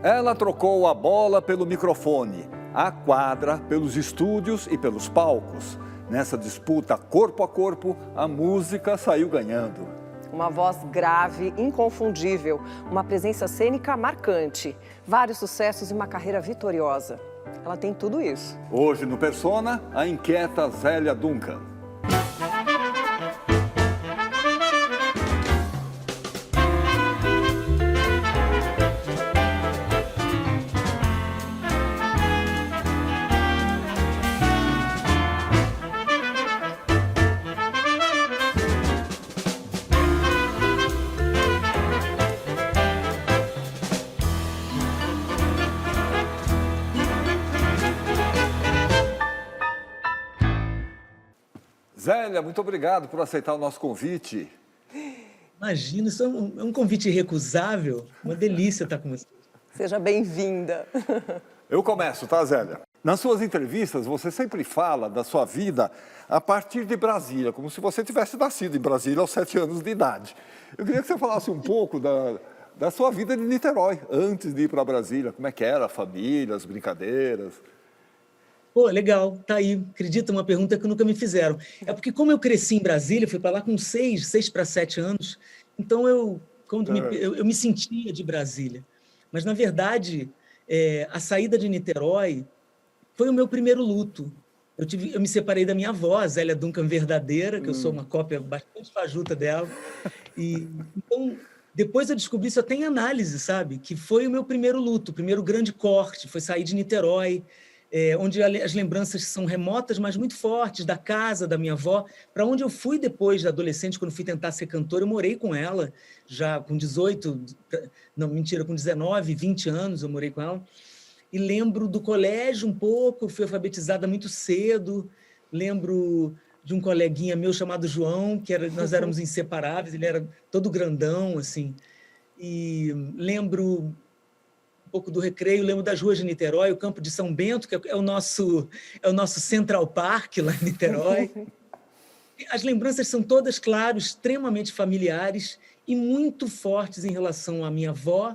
Ela trocou a bola pelo microfone, a quadra pelos estúdios e pelos palcos. Nessa disputa corpo a corpo, a música saiu ganhando. Uma voz grave, inconfundível, uma presença cênica marcante, vários sucessos e uma carreira vitoriosa. Ela tem tudo isso. Hoje no Persona, a inquieta Zélia Duncan. Zélia, muito obrigado por aceitar o nosso convite. Imagina, isso é um convite irrecusável, uma delícia estar com você. Seja bem-vinda. Eu começo, tá, Zélia? Nas suas entrevistas, você sempre fala da sua vida a partir de Brasília, como se você tivesse nascido em Brasília aos 7 anos de idade. Eu queria que você falasse um pouco da sua vida de Niterói, antes de ir para Brasília. Como é que era a família, as brincadeiras? Pô, legal, tá aí. Acredita, uma pergunta que nunca me fizeram. É porque como eu cresci em Brasília, fui para lá com 6 para 7 anos, então eu me sentia de Brasília. Mas, na verdade, a saída de Niterói foi o meu primeiro luto. Eu me separei da minha avó, Zélia Duncan verdadeira, que eu sou uma cópia bastante fajuta dela. Então, depois eu descobri, isso até em análise, sabe? Que foi o meu primeiro luto, o primeiro grande corte, foi sair de Niterói, onde as lembranças são remotas, mas muito fortes, da casa da minha avó, para onde eu fui depois de adolescente, quando fui tentar ser cantora, eu morei com ela, já com 18, não, mentira, com 19, 20 anos eu morei com ela, e lembro do colégio um pouco, fui alfabetizada muito cedo, lembro de um coleguinha meu chamado João, nós éramos inseparáveis, ele era todo grandão, assim, e lembro um pouco do Recreio, lembro das ruas de Niterói, o Campo de São Bento, que é o nosso Central Park lá em Niterói. As lembranças são todas, claro, extremamente familiares e muito fortes em relação à minha avó,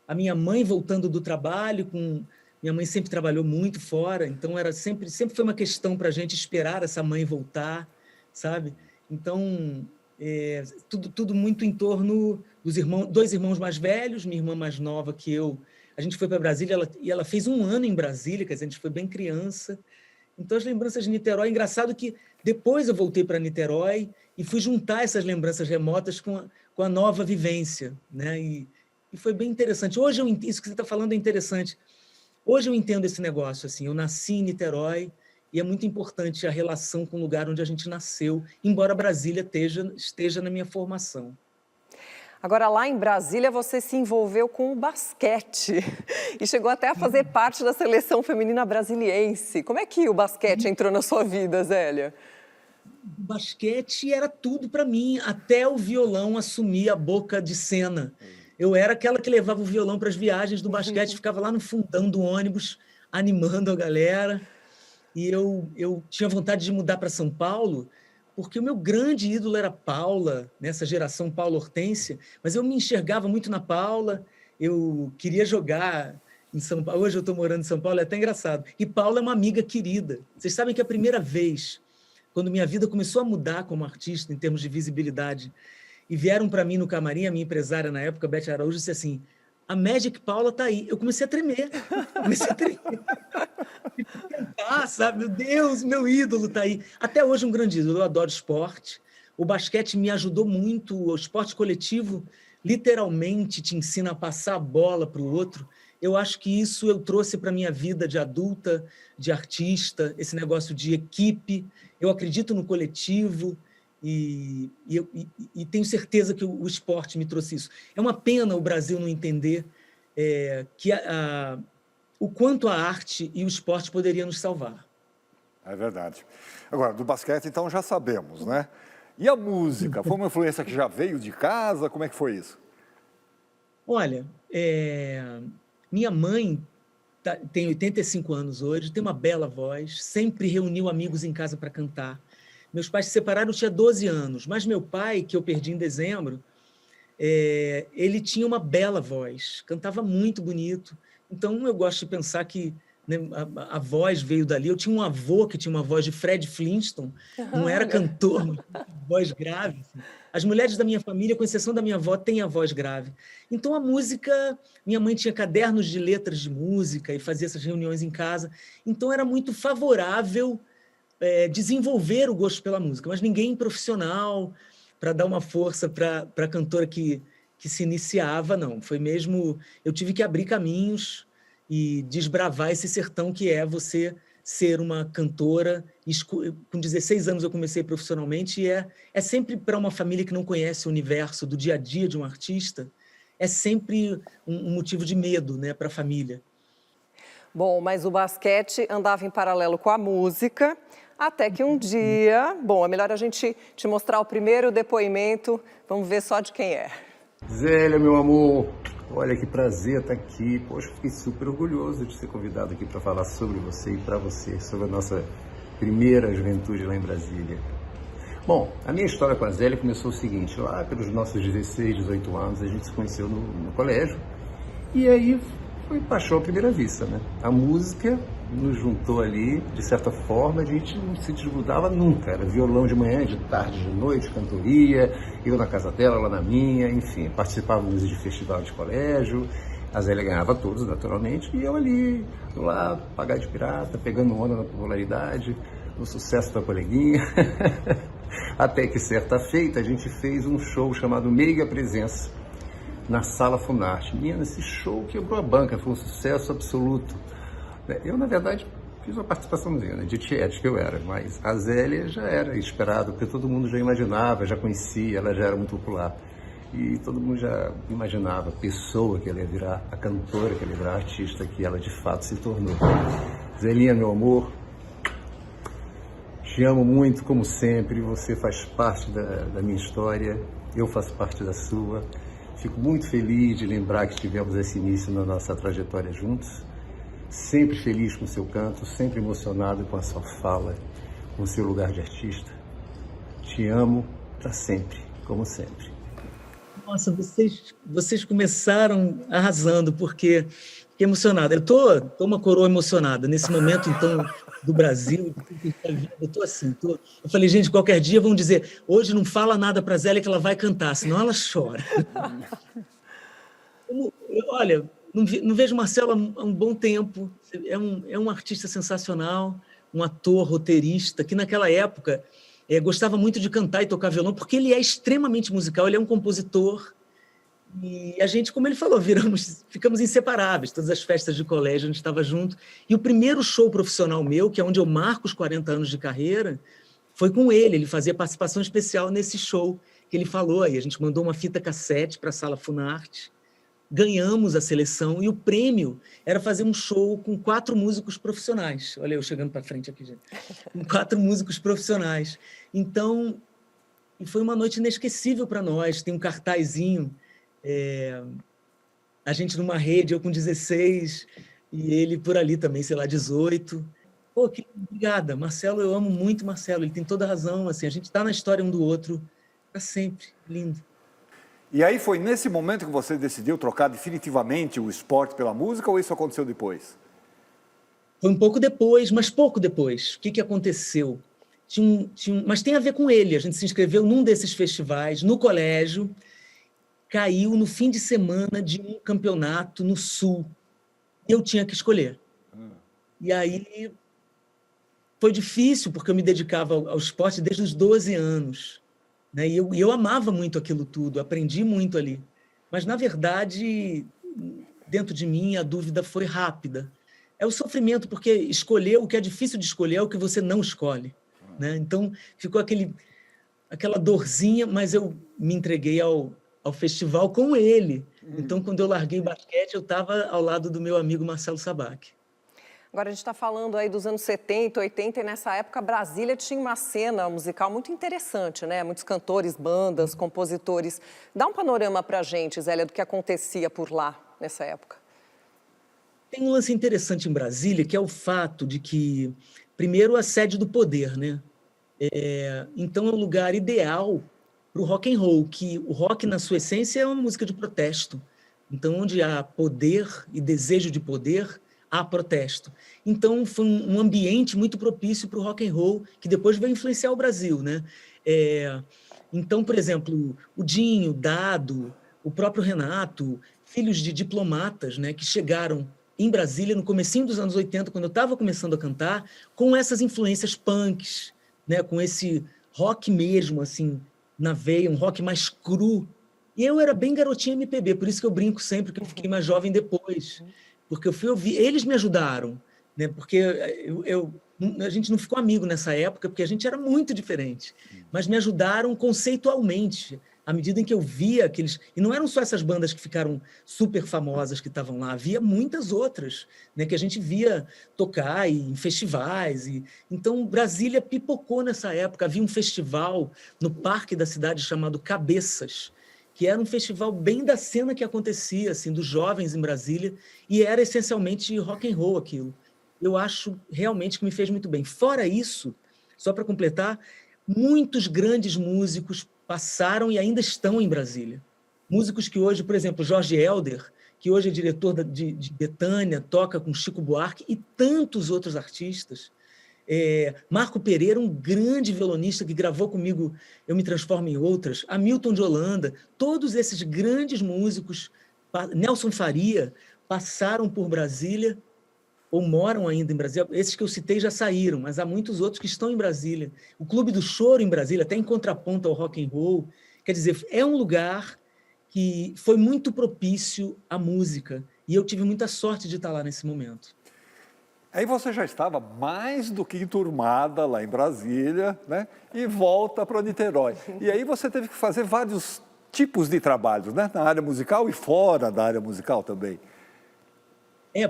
a minha mãe voltando do trabalho, minha mãe sempre trabalhou muito fora, então sempre foi uma questão para a gente esperar essa mãe voltar, sabe? Então, tudo muito em torno dos irmãos, 2 irmãos mais velhos, minha irmã mais nova que eu. A gente foi para Brasília e ela fez 1 ano em Brasília, quer dizer, a gente foi bem criança. Então, as lembranças de Niterói, engraçado que depois eu voltei para Niterói e fui juntar essas lembranças remotas com a nova vivência, né? E foi bem interessante. Hoje, isso que você está falando é interessante. Hoje eu entendo esse negócio, assim, eu nasci em Niterói e é muito importante a relação com o lugar onde a gente nasceu, embora Brasília esteja na minha formação. Agora, lá em Brasília, você se envolveu com o basquete e chegou até a fazer parte da seleção feminina brasiliense. Como é que o basquete entrou na sua vida, Zélia? O basquete era tudo para mim, até o violão assumir a boca de cena. Eu era aquela que levava o violão para as viagens do basquete, ficava lá no fundão do ônibus, animando a galera. E eu tinha vontade de mudar para São Paulo, porque o meu grande ídolo era Paula, nessa geração Paula Hortência, mas eu me enxergava muito na Paula, eu queria jogar em São Paulo. Hoje eu estou morando em São Paulo, é até engraçado. E Paula é uma amiga querida. Vocês sabem que a primeira vez, quando minha vida começou a mudar como artista, em termos de visibilidade, e vieram para mim no camarim, a minha empresária na época, Beth Araújo, disse assim: a Magic Paula está aí. Eu comecei a tremer. Cantar, sabe? Meu Deus, meu ídolo está aí. Até hoje um grande ídolo. Eu adoro esporte. O basquete me ajudou muito. O esporte coletivo literalmente te ensina a passar a bola para o outro. Eu acho que isso eu trouxe para a minha vida de adulta, de artista, esse negócio de equipe. Eu acredito no coletivo. E tenho certeza que o esporte me trouxe isso. É uma pena o Brasil não entender que o quanto a arte e o esporte poderiam nos salvar. É verdade. Agora, do basquete, então, já sabemos, né? E a música? Foi uma influência que já veio de casa? Como é que foi isso? Olha, minha mãe tem 85 anos hoje, tem uma bela voz, sempre reuniu amigos em casa para cantar. Meus pais se separaram, eu tinha 12 anos, mas meu pai, que eu perdi em dezembro, ele tinha uma bela voz, cantava muito bonito. Então, eu gosto de pensar que, né, a voz veio dali. Eu tinha um avô que tinha uma voz de Fred Flintstone, não era Olha. cantor, mas tinha voz grave. Assim. As mulheres da minha família, com exceção da minha avó, têm a voz grave. Então, a música... Minha mãe tinha cadernos de letras de música e fazia essas reuniões em casa. Então, era muito favorável desenvolver o gosto pela música, mas ninguém profissional para dar uma força para a cantora que se iniciava, não. Foi mesmo... Eu tive que abrir caminhos e desbravar esse sertão que é você ser uma cantora. Com 16 anos eu comecei profissionalmente e é sempre para uma família que não conhece o universo do dia a dia de um artista, é sempre um motivo de medo, né, para a família. Bom, mas o basquete andava em paralelo com a música, até que um dia... Bom, é melhor a gente te mostrar o primeiro depoimento, vamos ver só de quem é. Zélia, meu amor, olha que prazer estar aqui. Poxa, fiquei super orgulhoso de ser convidado aqui para falar sobre você e para você, sobre a nossa primeira juventude lá em Brasília. Bom, a minha história com a Zélia começou o seguinte: lá pelos nossos 16, 18 anos, a gente se conheceu no colégio, e aí foi paixão à primeira vista, né? A música nos juntou ali, de certa forma, a gente não se desgrudava nunca. Era violão de manhã, de tarde, de noite, cantoria, eu na casa dela, ela na minha, enfim, participávamos de festival de colégio, a Zélia ganhava todos, naturalmente, e eu ali, lá, pagar de pirata, pegando onda na popularidade, no sucesso da coleguinha. Até que, certa feita, a gente fez um show chamado Meiga Presença, na Sala Funarte. Menina, esse show quebrou a banca, foi um sucesso absoluto. Eu, na verdade, fiz uma participaçãozinha, né, de tiete que eu era, mas a Zélia já era esperado, porque todo mundo já imaginava, já conhecia, ela já era muito popular. E todo mundo já imaginava a pessoa que ela ia virar, a cantora que ela ia virar, a artista que ela de fato se tornou. Zelinha, meu amor, te amo muito, como sempre, você faz parte da minha história, eu faço parte da sua. Fico muito feliz de lembrar que tivemos esse início na nossa trajetória juntos. Sempre feliz com o seu canto, sempre emocionado com a sua fala, com o seu lugar de artista. Te amo para sempre, como sempre. Nossa, vocês começaram arrasando, porque fiquei emocionada. Eu tô uma coroa emocionada. Nesse momento, então, do Brasil, eu tô assim. Eu falei, gente, qualquer dia vão dizer, hoje não fala nada para a Zélia que ela vai cantar, senão ela chora. Olha, não vejo Marcelo há um bom tempo. É um artista sensacional, um ator, roteirista, que naquela época gostava muito de cantar e tocar violão, porque ele é extremamente musical, ele é um compositor. E a gente, como ele falou, ficamos inseparáveis. Todas as festas de colégio a gente estava junto. E o primeiro show profissional meu, que é onde eu marco os 40 anos de carreira, foi com ele. Ele fazia participação especial nesse show que ele falou. Aí a gente mandou uma fita cassete para a Sala Funarte, ganhamos a seleção e o prêmio era fazer um show com 4 músicos profissionais. Olha eu chegando para frente aqui, gente. Com 4 músicos profissionais. Então, foi uma noite inesquecível para nós. Tem um cartazinho, a gente numa rede, eu com 16 e ele por ali também, sei lá, 18. Pô, obrigada, Marcelo, eu amo muito Marcelo, ele tem toda a razão, assim, a gente está na história um do outro para sempre, lindo. E aí foi nesse momento que você decidiu trocar definitivamente o esporte pela música ou isso aconteceu depois? Foi um pouco depois, mas pouco depois. O que aconteceu? Mas tem a ver com ele, a gente se inscreveu num desses festivais, no colégio, caiu no fim de semana de um campeonato no Sul. E eu tinha que escolher. E aí foi difícil, porque eu me dedicava ao esporte desde os 12 anos. Né? E eu amava muito aquilo tudo, aprendi muito ali. Mas, na verdade, dentro de mim, a dúvida foi rápida. É o sofrimento, porque escolher o que é difícil de escolher é o que você não escolhe. Né? Então, ficou aquela dorzinha, mas eu me entreguei ao festival com ele. Então, quando eu larguei basquete, eu estava ao lado do meu amigo Marcelo Sabac. Agora, a gente está falando aí dos anos 70, 80, e nessa época Brasília tinha uma cena musical muito interessante, né? Muitos cantores, bandas, compositores. Dá um panorama para a gente, Zélia, do que acontecia por lá nessa época. Tem um lance interessante em Brasília, que é o fato de que, primeiro, a sede do poder, né? Então, é um lugar ideal para o rock and roll, que o rock, na sua essência, é uma música de protesto. Então, onde há poder e desejo de poder, há protesto. Então, foi um ambiente muito propício para o rock and roll, que depois vai influenciar o Brasil, né? Então, por exemplo, o Dinho, o Dado, o próprio Renato, filhos de diplomatas, né, que chegaram em Brasília no comecinho dos anos 80, quando eu estava começando a cantar, com essas influências punks, né, com esse rock mesmo, assim, na veia, um rock mais cru. E eu era bem garotinha MPB, por isso que eu brinco sempre que eu fiquei mais jovem depois, porque eu fui ouvir, eles me ajudaram, né, porque a gente não ficou amigo nessa época, porque a gente era muito diferente, mas me ajudaram conceitualmente, à medida em que eu via aqueles... E não eram só essas bandas que ficaram super famosas que estavam lá, havia muitas outras, né, que a gente via tocar em festivais. Então, Brasília pipocou nessa época. Havia um festival no parque da cidade chamado Cabeças, que era um festival bem da cena que acontecia, assim, dos jovens em Brasília, e era essencialmente rock and roll aquilo. Eu acho realmente que me fez muito bem. Fora isso, só para completar, muitos grandes músicos passaram e ainda estão em Brasília. Músicos que hoje, por exemplo, Jorge Helder, que hoje é diretor de Bethânia, toca com Chico Buarque e tantos outros artistas. Marco Pereira, um grande violonista que gravou comigo Eu Me Transformo em Outras, Hamilton de Holanda, todos esses grandes músicos, Nelson Faria, passaram por Brasília ou moram ainda em Brasília. Esses que eu citei já saíram, mas há muitos outros que estão em Brasília. O Clube do Choro em Brasília, até em contraponto ao rock and roll, quer dizer, é um lugar que foi muito propício à música, e eu tive muita sorte de estar lá nesse momento. Aí você já estava mais do que enturmada lá em Brasília, né? E volta para Niterói. E aí você teve que fazer vários tipos de trabalhos, né? Na área musical e fora da área musical também.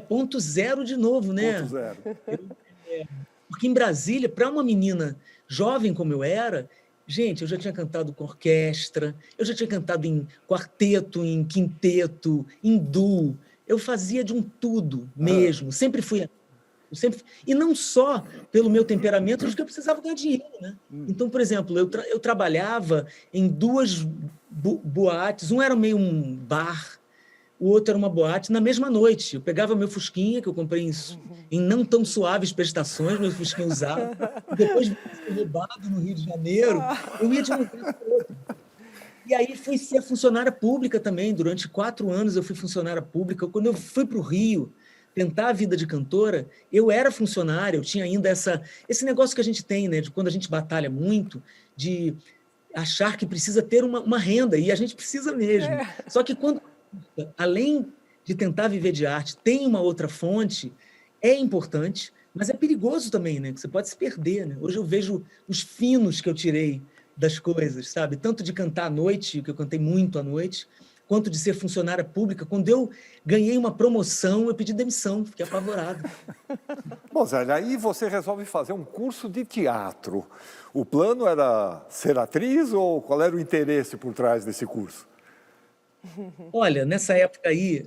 Ponto zero de novo, né? Ponto zero. Porque em Brasília, para uma menina jovem como eu era, gente, eu já tinha cantado com orquestra, eu já tinha cantado em quarteto, em quinteto, em duo. Eu fazia de um tudo mesmo, sempre fui... E não só pelo meu temperamento, mas porque eu precisava ganhar dinheiro, né? Então, por exemplo, eu trabalhava em duas boates, um era meio um bar, o outro era uma boate, na mesma noite. Eu pegava meu Fusquinha, que eu comprei em não tão suaves prestações, meu Fusquinha usado, e depois de ser roubado no Rio de Janeiro, eu ia de um lugar para outro. E aí fui ser funcionária pública também. Durante 4 anos eu fui funcionária pública. Quando eu fui para o Rio tentar a vida de cantora, eu era funcionária, eu tinha ainda esse negócio que a gente tem, né, de quando a gente batalha muito, de achar que precisa ter uma renda, e a gente precisa mesmo. Só que quando, além de tentar viver de arte, tem uma outra fonte, é importante, mas é perigoso também, né, que você pode se perder, né? Hoje eu vejo os finos que eu tirei das coisas, sabe? Tanto de cantar à noite, que eu cantei muito à noite, quanto de ser funcionária pública. Quando eu ganhei uma promoção, eu pedi demissão, fiquei apavorado. Bom, Zé, aí você resolve fazer um curso de teatro. O plano era ser atriz ou qual era o interesse por trás desse curso? Olha, nessa época aí,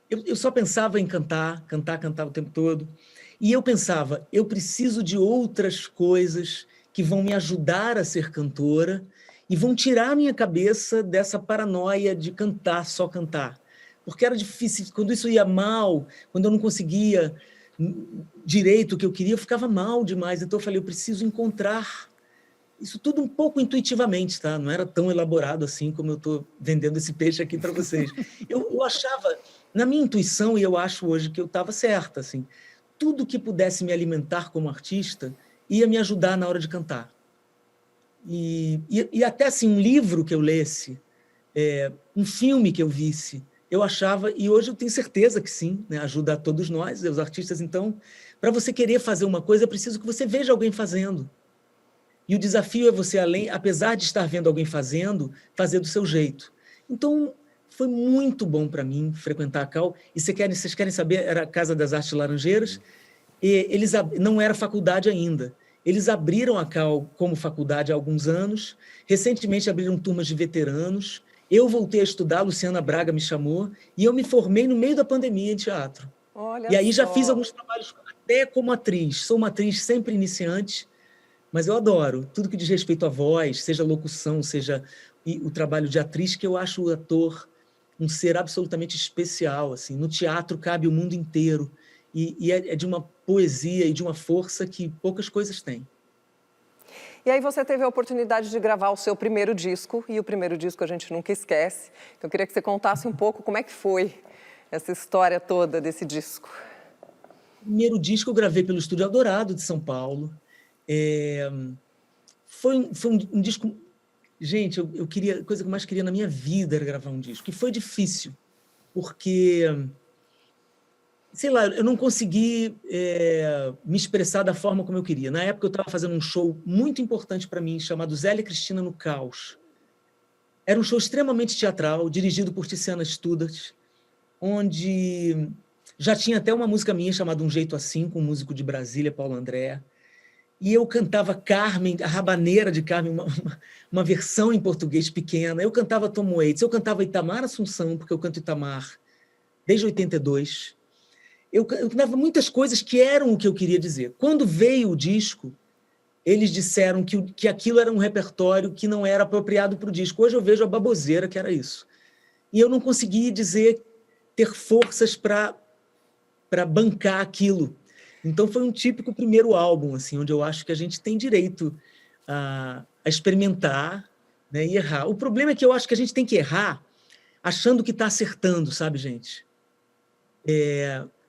eu só pensava em cantar o tempo todo. E eu pensava, eu preciso de outras coisas que vão me ajudar a ser cantora e vão tirar a minha cabeça dessa paranoia de cantar, só cantar. Porque era difícil, quando isso ia mal, quando eu não conseguia direito o que eu queria, eu ficava mal demais. Então eu falei, eu preciso encontrar isso tudo um pouco intuitivamente, tá? Não era tão elaborado assim como eu estou vendendo esse peixe aqui para vocês. Eu achava, na minha intuição, e eu acho hoje que eu estava certa, assim, tudo que pudesse me alimentar como artista ia me ajudar na hora de cantar. E até assim, um livro que eu lesse, um filme que eu visse, eu achava, e hoje eu tenho certeza que sim, né, ajuda a todos nós, os artistas. Então, para você querer fazer uma coisa, é preciso que você veja alguém fazendo. E o desafio é você, apesar de estar vendo alguém fazendo, fazer do seu jeito. Então, foi muito bom para mim frequentar a CAL. E vocês querem saber, era a Casa das Artes Laranjeiras, e não era faculdade ainda. Eles abriram a CAL como faculdade há alguns anos, recentemente abriram turmas de veteranos, eu voltei a estudar, a Luciana Braga me chamou, e eu me formei no meio da pandemia em teatro. Olha e aí só. Já fiz alguns trabalhos até como atriz. Sou uma atriz sempre iniciante, mas eu adoro tudo que diz respeito à voz, seja locução, seja e o trabalho de atriz, que eu acho o ator um ser absolutamente especial. Assim. No teatro cabe o mundo inteiro, e é de uma poesia e de uma força que poucas coisas têm. E aí você teve a oportunidade de gravar o seu primeiro disco, e o primeiro disco a gente nunca esquece. Então, eu queria que você contasse um pouco como é que foi essa história toda desse disco. O primeiro disco eu gravei pelo Estúdio Eldorado, de São Paulo. Foi um disco... Gente, eu queria... A coisa que eu mais queria na minha vida era gravar um disco. E foi difícil, porque... Sei lá, eu não consegui me expressar da forma como eu queria. Na época, eu estava fazendo um show muito importante para mim, chamado Zélia e Cristina no Caos. Era um show extremamente teatral, dirigido por Tiziana Studart, onde já tinha até uma música minha chamada Um Jeito Assim, com um músico de Brasília, Paulo André. E eu cantava Carmen, a Rabaneira de Carmen, uma versão em português pequena. Eu cantava Tom Waits, eu cantava Itamar Assunção, porque eu canto Itamar desde 82. Eu cantava muitas coisas que eram o que eu queria dizer. Quando veio o disco, eles disseram que aquilo era um repertório que não era apropriado para o disco. Hoje eu vejo a baboseira que era isso. E eu não consegui ter forças para bancar aquilo. Então foi um típico primeiro álbum, assim, onde eu acho que a gente tem direito a experimentar, né, e errar. O problema é que eu acho que a gente tem que errar achando que está acertando, sabe, gente?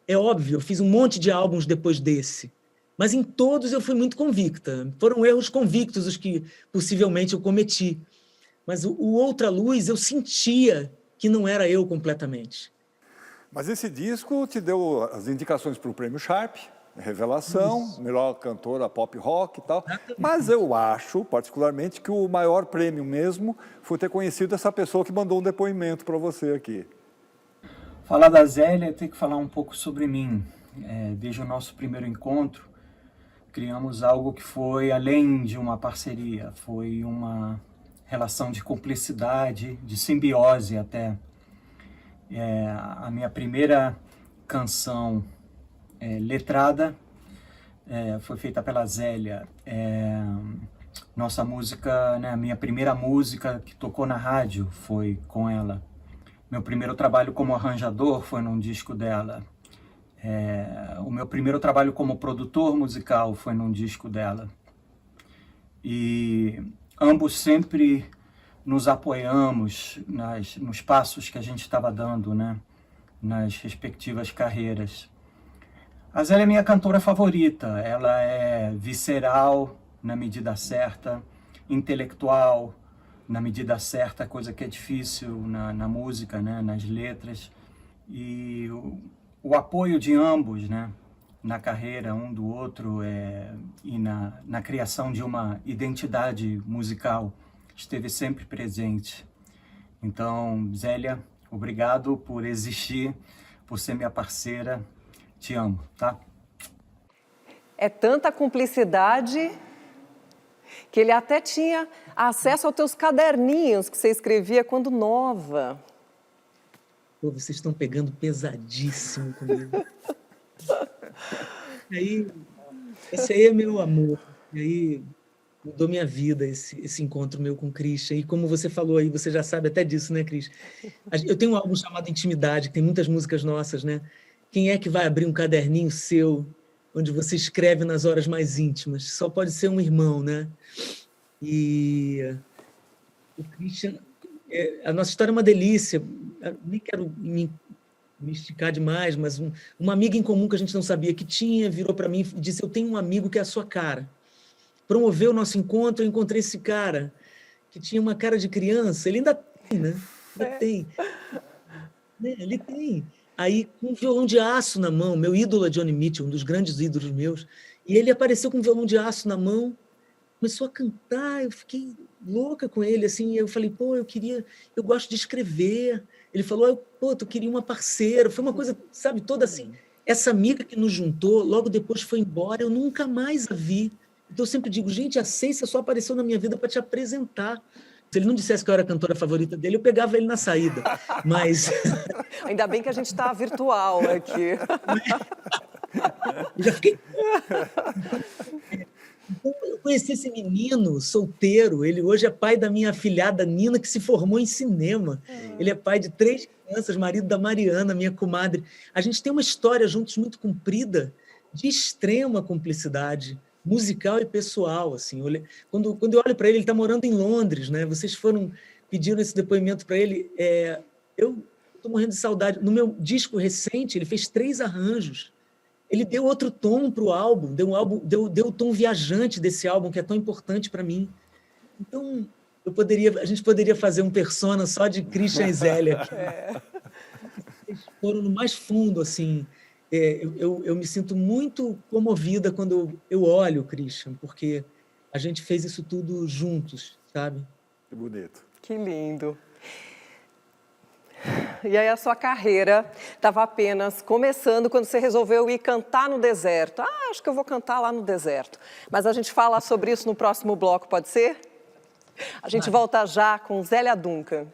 É óbvio, eu fiz um monte de álbuns depois desse, mas em todos eu fui muito convicta. Foram erros convictos os que possivelmente eu cometi. Mas o Outra Luz eu sentia que não era eu completamente. Mas esse disco te deu as indicações para o Prêmio Sharp, Revelação, melhor cantora pop rock e tal. Mas eu acho, particularmente, que o maior prêmio mesmo foi ter conhecido essa pessoa que mandou um depoimento para você aqui. Falar da Zélia, tem que falar um pouco sobre mim. Desde o nosso primeiro encontro, criamos algo que foi além de uma parceria, foi uma relação de cumplicidade, de simbiose até. A minha primeira canção letrada foi feita pela Zélia. Nossa música, né, a minha primeira música que tocou na rádio foi com ela. Meu primeiro trabalho como arranjador foi num disco dela. O meu primeiro trabalho como produtor musical foi num disco dela. E ambos sempre nos apoiamos nos passos que a gente estava dando, né, nas respectivas carreiras. A Zélia é minha cantora favorita. Ela é visceral na medida certa, intelectual na medida certa, coisa que é difícil na música, né, nas letras. E o apoio de ambos, né, na carreira um do outro e na criação de uma identidade musical esteve sempre presente. Então, Zélia, obrigado por existir, por ser minha parceira. Te amo, tá? É tanta cumplicidade que ele até tinha acesso aos teus caderninhos que você escrevia quando nova. Pô, vocês estão pegando pesadíssimo comigo. Esse aí é meu amor. E aí mudou minha vida, esse encontro meu com o Christian. E como você falou aí, você já sabe até disso, né, Cris? Eu tenho um álbum chamado Intimidade, que tem muitas músicas nossas, né? Quem é que vai abrir um caderninho seu, onde você escreve nas horas mais íntimas? Só pode ser um irmão, né? E o Christian... A nossa história é uma delícia. Eu nem quero me esticar demais, mas uma amiga em comum que a gente não sabia que tinha virou para mim e disse: eu tenho um amigo que é a sua cara. Promoveu o nosso encontro, eu encontrei esse cara que tinha uma cara de criança. Ele ainda tem, né? Ainda tem. Ele tem. Aí, com um violão de aço na mão, meu ídolo é Johnny Mitchell, um dos grandes ídolos meus, e ele apareceu com um violão de aço na mão, começou a cantar, eu fiquei louca com ele, assim, eu falei, pô, eu gosto de escrever. Ele falou, pô, tu queria uma parceira. Foi uma coisa, sabe, toda assim. Essa amiga que nos juntou, logo depois foi embora, eu nunca mais a vi. Então eu sempre digo, gente, a Cêcia só apareceu na minha vida para te apresentar. Se ele não dissesse que eu era a cantora favorita dele, eu pegava ele na saída. Mas... Ainda bem que a gente está virtual aqui. Eu já fiquei... Então, conheci esse menino solteiro, ele hoje é pai da minha afilhada Nina, que se formou em cinema. Ele é pai de 3 crianças, marido da Mariana, minha comadre. A gente tem uma história juntos muito comprida, de extrema cumplicidade musical e pessoal. Assim. Quando eu olho para ele está morando em Londres, né? Vocês pediram esse depoimento para ele. Eu estou morrendo de saudade. No meu disco recente, ele fez 3 arranjos. Ele deu outro tom para o álbum, deu o tom viajante desse álbum, que é tão importante para mim. Então, a gente poderia fazer um persona só de Christian e Zélia. Eles foram no mais fundo, assim. Eu me sinto muito comovida quando eu olho o Christian, porque a gente fez isso tudo juntos, sabe? Que bonito. Que lindo. E aí a sua carreira estava apenas começando quando você resolveu ir cantar no deserto. Acho que eu vou cantar lá no deserto. Mas a gente fala sobre isso no próximo bloco, pode ser? A gente volta já com Zélia Duncan.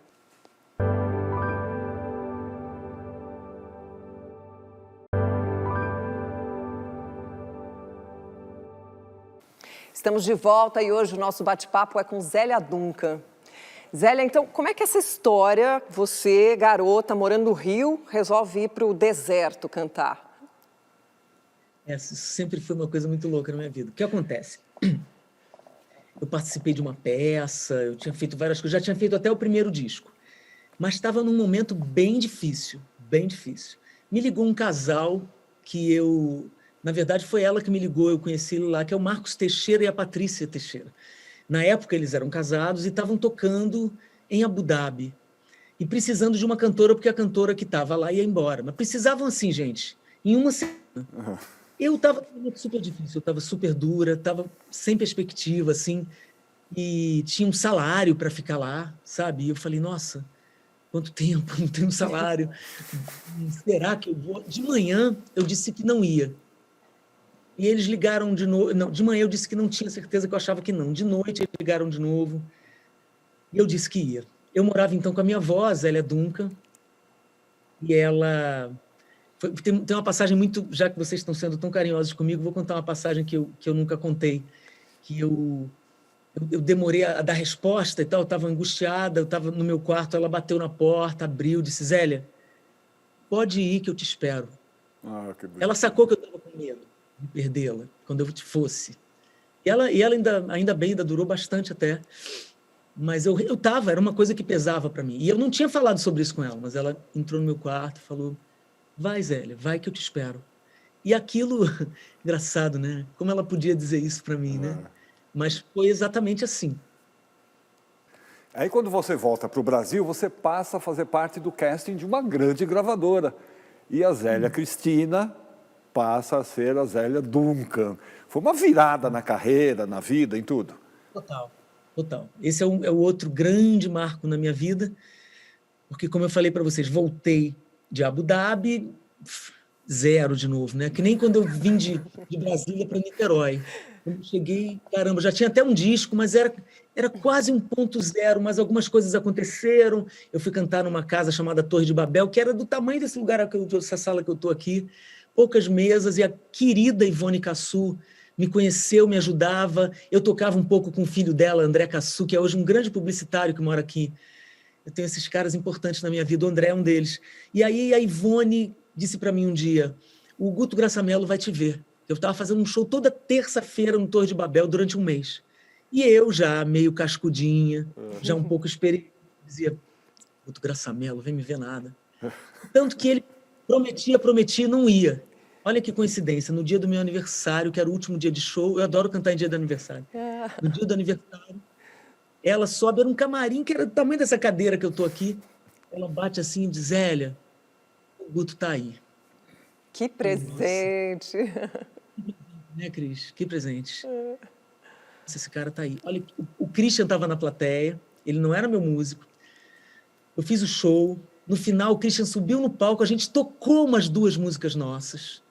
Estamos de volta e hoje o nosso bate-papo é com Zélia Duncan. Zélia, então, como é que essa história, você, garota, morando no Rio, resolve ir para o deserto cantar? Isso sempre foi uma coisa muito louca na minha vida. O que acontece? Eu participei de uma peça, eu tinha feito várias coisas, já tinha feito até o primeiro disco, mas estava num momento bem difícil, bem difícil. Me ligou um casal que na verdade foi ela que me ligou, eu conheci ele lá, que é o Marcos Teixeira e a Patrícia Teixeira. Na época, eles eram casados e estavam tocando em Abu Dhabi. E precisando de uma cantora, porque a cantora que estava lá ia embora. Mas precisavam assim, gente, em uma semana. Uhum. Eu estava super difícil, eu estava super dura, estava sem perspectiva, assim, e tinha um salário para ficar lá, sabe? E eu falei, nossa, quanto tempo, não tenho salário. Será que eu vou? De manhã, eu disse que não ia. E eles ligaram de novo. Não, de manhã eu disse que não tinha certeza, que eu achava que não. De noite eles ligaram de novo. E eu disse que ia. Eu morava então com a minha avó, Zélia Duncan. E ela... Tem uma passagem muito... Já que vocês estão sendo tão carinhosos comigo, vou contar uma passagem que eu nunca contei. Que eu demorei a dar resposta e tal. Eu estava angustiada, eu estava no meu quarto, ela bateu na porta, abriu, disse, Zélia, pode ir que eu te espero. Ela sacou que eu estava com medo de perdê-la, quando eu fosse. E ela ainda bem, ainda durou bastante até, mas era uma coisa que pesava para mim. E eu não tinha falado sobre isso com ela, mas ela entrou no meu quarto e falou, vai, Zélia, vai que eu te espero. E aquilo, engraçado, né? Como ela podia dizer isso para mim, né? Mas foi exatamente assim. Aí, quando você volta para o Brasil, você passa a fazer parte do casting de uma grande gravadora. E a Zélia Cristina passa a ser a Zélia Duncan. Foi uma virada na carreira, na vida, em tudo. Total. Esse é o outro grande marco na minha vida, porque, como eu falei para vocês, voltei de Abu Dhabi, zero de novo, né? Que nem quando eu vim de Brasília para Niterói. Quando eu cheguei, caramba, já tinha até um disco, mas era quase 1.0, mas algumas coisas aconteceram. Eu fui cantar numa casa chamada Torre de Babel, que era do tamanho desse lugar, dessa sala que eu estou aqui, poucas mesas, e a querida Ivone Cassu me conheceu, me ajudava. Eu tocava um pouco com o filho dela, André Cassu, que é hoje um grande publicitário que mora aqui. Eu tenho esses caras importantes na minha vida, o André é um deles. E aí a Ivone disse para mim um dia, o Guto Graçamelo vai te ver. Eu estava fazendo um show toda terça-feira no Torre de Babel durante um mês. E eu já meio cascudinha, já um pouco experiente, dizia, Guto Graçamelo, vem me ver nada. Tanto que ele prometia, não ia. Olha que coincidência, no dia do meu aniversário, que era o último dia de show, eu adoro cantar em dia de aniversário. No dia do aniversário, ela sobe, era um camarim que era do tamanho dessa cadeira que eu estou aqui. Ela bate assim e diz, Zélia, o Guto está aí. Que presente! Né, Cris? Que presente. Esse cara está aí. Olha, o Christian estava na plateia, ele não era meu músico. Eu fiz o show. No final, o Christian subiu no palco, a gente tocou umas 2 músicas nossas.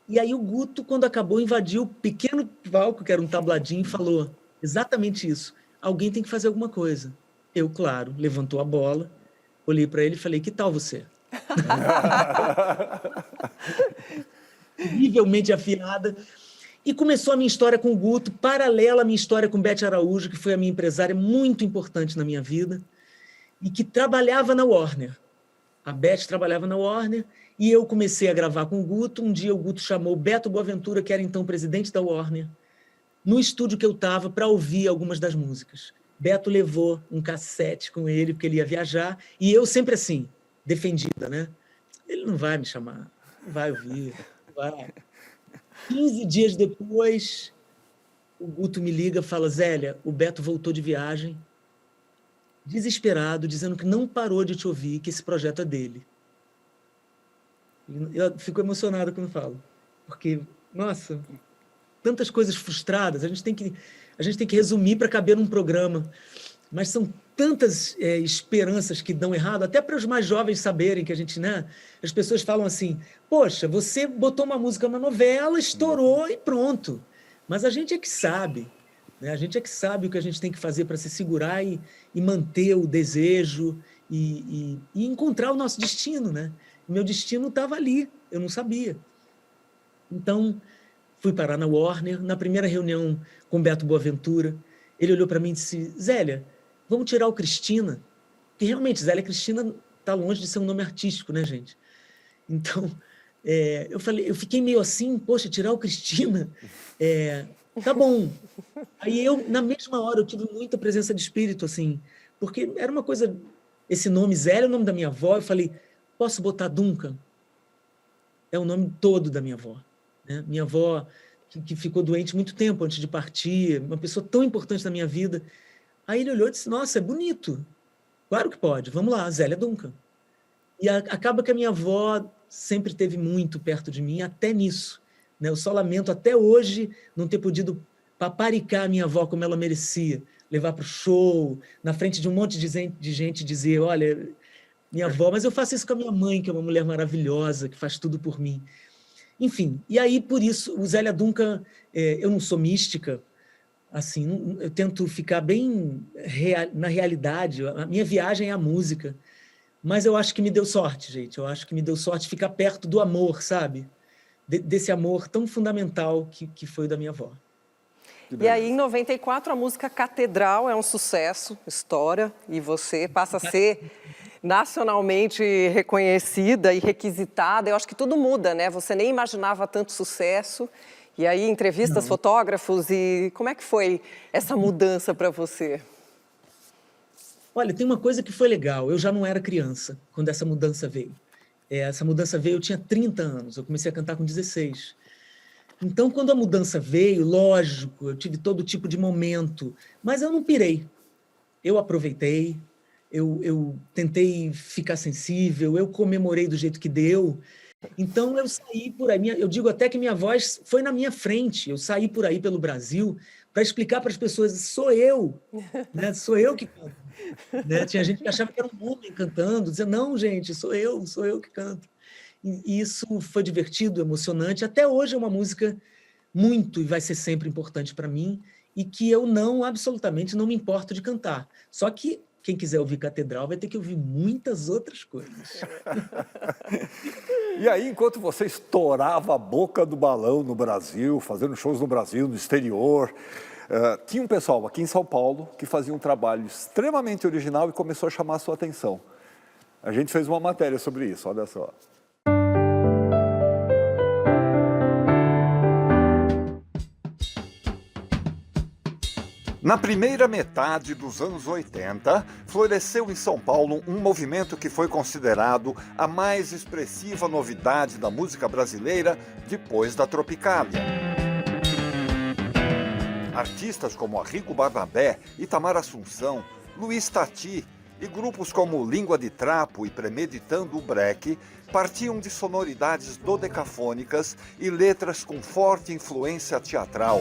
E aí o Guto, quando acabou, invadiu o pequeno palco, que era um tabladinho, e falou exatamente isso. Alguém tem que fazer alguma coisa. Eu, claro, levantou a bola, olhei para ele e falei, que tal você? Terrivelmente afiada. E começou a minha história com o Guto, paralela à minha história com Beth Araújo, que foi a minha empresária muito importante na minha vida, e que trabalhava na Warner. A Beth trabalhava na Warner, e eu comecei a gravar com o Guto. Um dia o Guto chamou o Beto Boaventura, que era então presidente da Warner, no estúdio que eu estava, para ouvir algumas das músicas. Beto levou um cassete com ele, porque ele ia viajar, e eu sempre assim, defendida, né? Ele não vai me chamar, não vai ouvir, não vai. 15 dias depois, o Guto me liga e fala: Zélia, o Beto voltou de viagem, desesperado, dizendo que não parou de te ouvir, que esse projeto é dele. Eu fico emocionado quando falo, porque, nossa, tantas coisas frustradas, a gente tem que resumir para caber num programa, mas são tantas esperanças que dão errado, até para os mais jovens saberem que a gente, né? As pessoas falam assim: poxa, você botou uma música na novela, estourou e pronto. Mas a gente é que sabe, né? A gente é que sabe o que a gente tem que fazer para se segurar e manter o desejo e encontrar o nosso destino, né? Meu destino estava ali, eu não sabia. Então, fui parar na Warner. Na primeira reunião com Beto Boaventura, ele olhou para mim e disse: Zélia, vamos tirar o Cristina, que realmente Zélia Cristina está longe de ser um nome artístico, né, gente? Então, eu fiquei meio assim: poxa, tirar o Cristina, tá bom. Aí na mesma hora, eu tive muita presença de espírito, assim, porque era uma coisa, esse nome Zélia é o nome da minha avó. Eu falei: posso botar Duncan? É o nome todo da minha avó, né? Minha avó, que ficou doente muito tempo antes de partir, uma pessoa tão importante na minha vida. Aí ele olhou e disse: nossa, é bonito. Claro que pode, vamos lá, Zélia Duncan. E acaba que a minha avó sempre esteve muito perto de mim, até nisso, né? Eu só lamento até hoje não ter podido paparicar a minha avó como ela merecia, levar para o show, na frente de um monte de gente dizer: olha, minha avó, mas eu faço isso com a minha mãe, que é uma mulher maravilhosa, que faz tudo por mim. Enfim, e aí, por isso, o Zélia Duncan, eu não sou mística, assim, eu tento ficar bem na realidade. A minha viagem é a música, mas eu acho que me deu sorte, gente. Eu acho que me deu sorte ficar perto do amor, sabe? Desse amor tão fundamental que foi o da minha avó. E aí, em 94, a música Catedral é um sucesso, estoura, e você passa a ser nacionalmente reconhecida e requisitada. Eu acho que tudo muda, né? Você nem imaginava tanto sucesso. E aí, entrevistas, fotógrafos, e como é que foi essa mudança para você? Olha, tem uma coisa que foi legal. Eu já não era criança quando essa mudança veio. Essa mudança veio, eu tinha 30 anos, eu comecei a cantar com 16. Então, quando a mudança veio, lógico, eu tive todo tipo de momento, mas eu não pirei. Eu aproveitei, eu tentei ficar sensível, eu comemorei do jeito que deu. Então, eu saí por aí, eu digo até que minha voz foi na minha frente. Eu saí por aí pelo Brasil para explicar para as pessoas: sou eu, né? Sou eu que canto. Né? Tinha gente que achava que era um homem cantando, dizia: não, gente, sou eu que canto. E isso foi divertido, emocionante. Até hoje é uma música muito, e vai ser sempre importante para mim, e que eu absolutamente não me importo de cantar. Só que quem quiser ouvir Catedral vai ter que ouvir muitas outras coisas. E aí, enquanto você estourava a boca do balão no Brasil, fazendo shows no Brasil, no exterior, tinha um pessoal aqui em São Paulo que fazia um trabalho extremamente original e começou a chamar a sua atenção. A gente fez uma matéria sobre isso, olha só. Na primeira metade dos anos 80, floresceu em São Paulo um movimento que foi considerado a mais expressiva novidade da música brasileira depois da Tropicália. Artistas como Arrigo Barnabé, Itamar Assunção, Luiz Tati e grupos como Língua de Trapo e Premeditando o Breque partiam de sonoridades dodecafônicas e letras com forte influência teatral.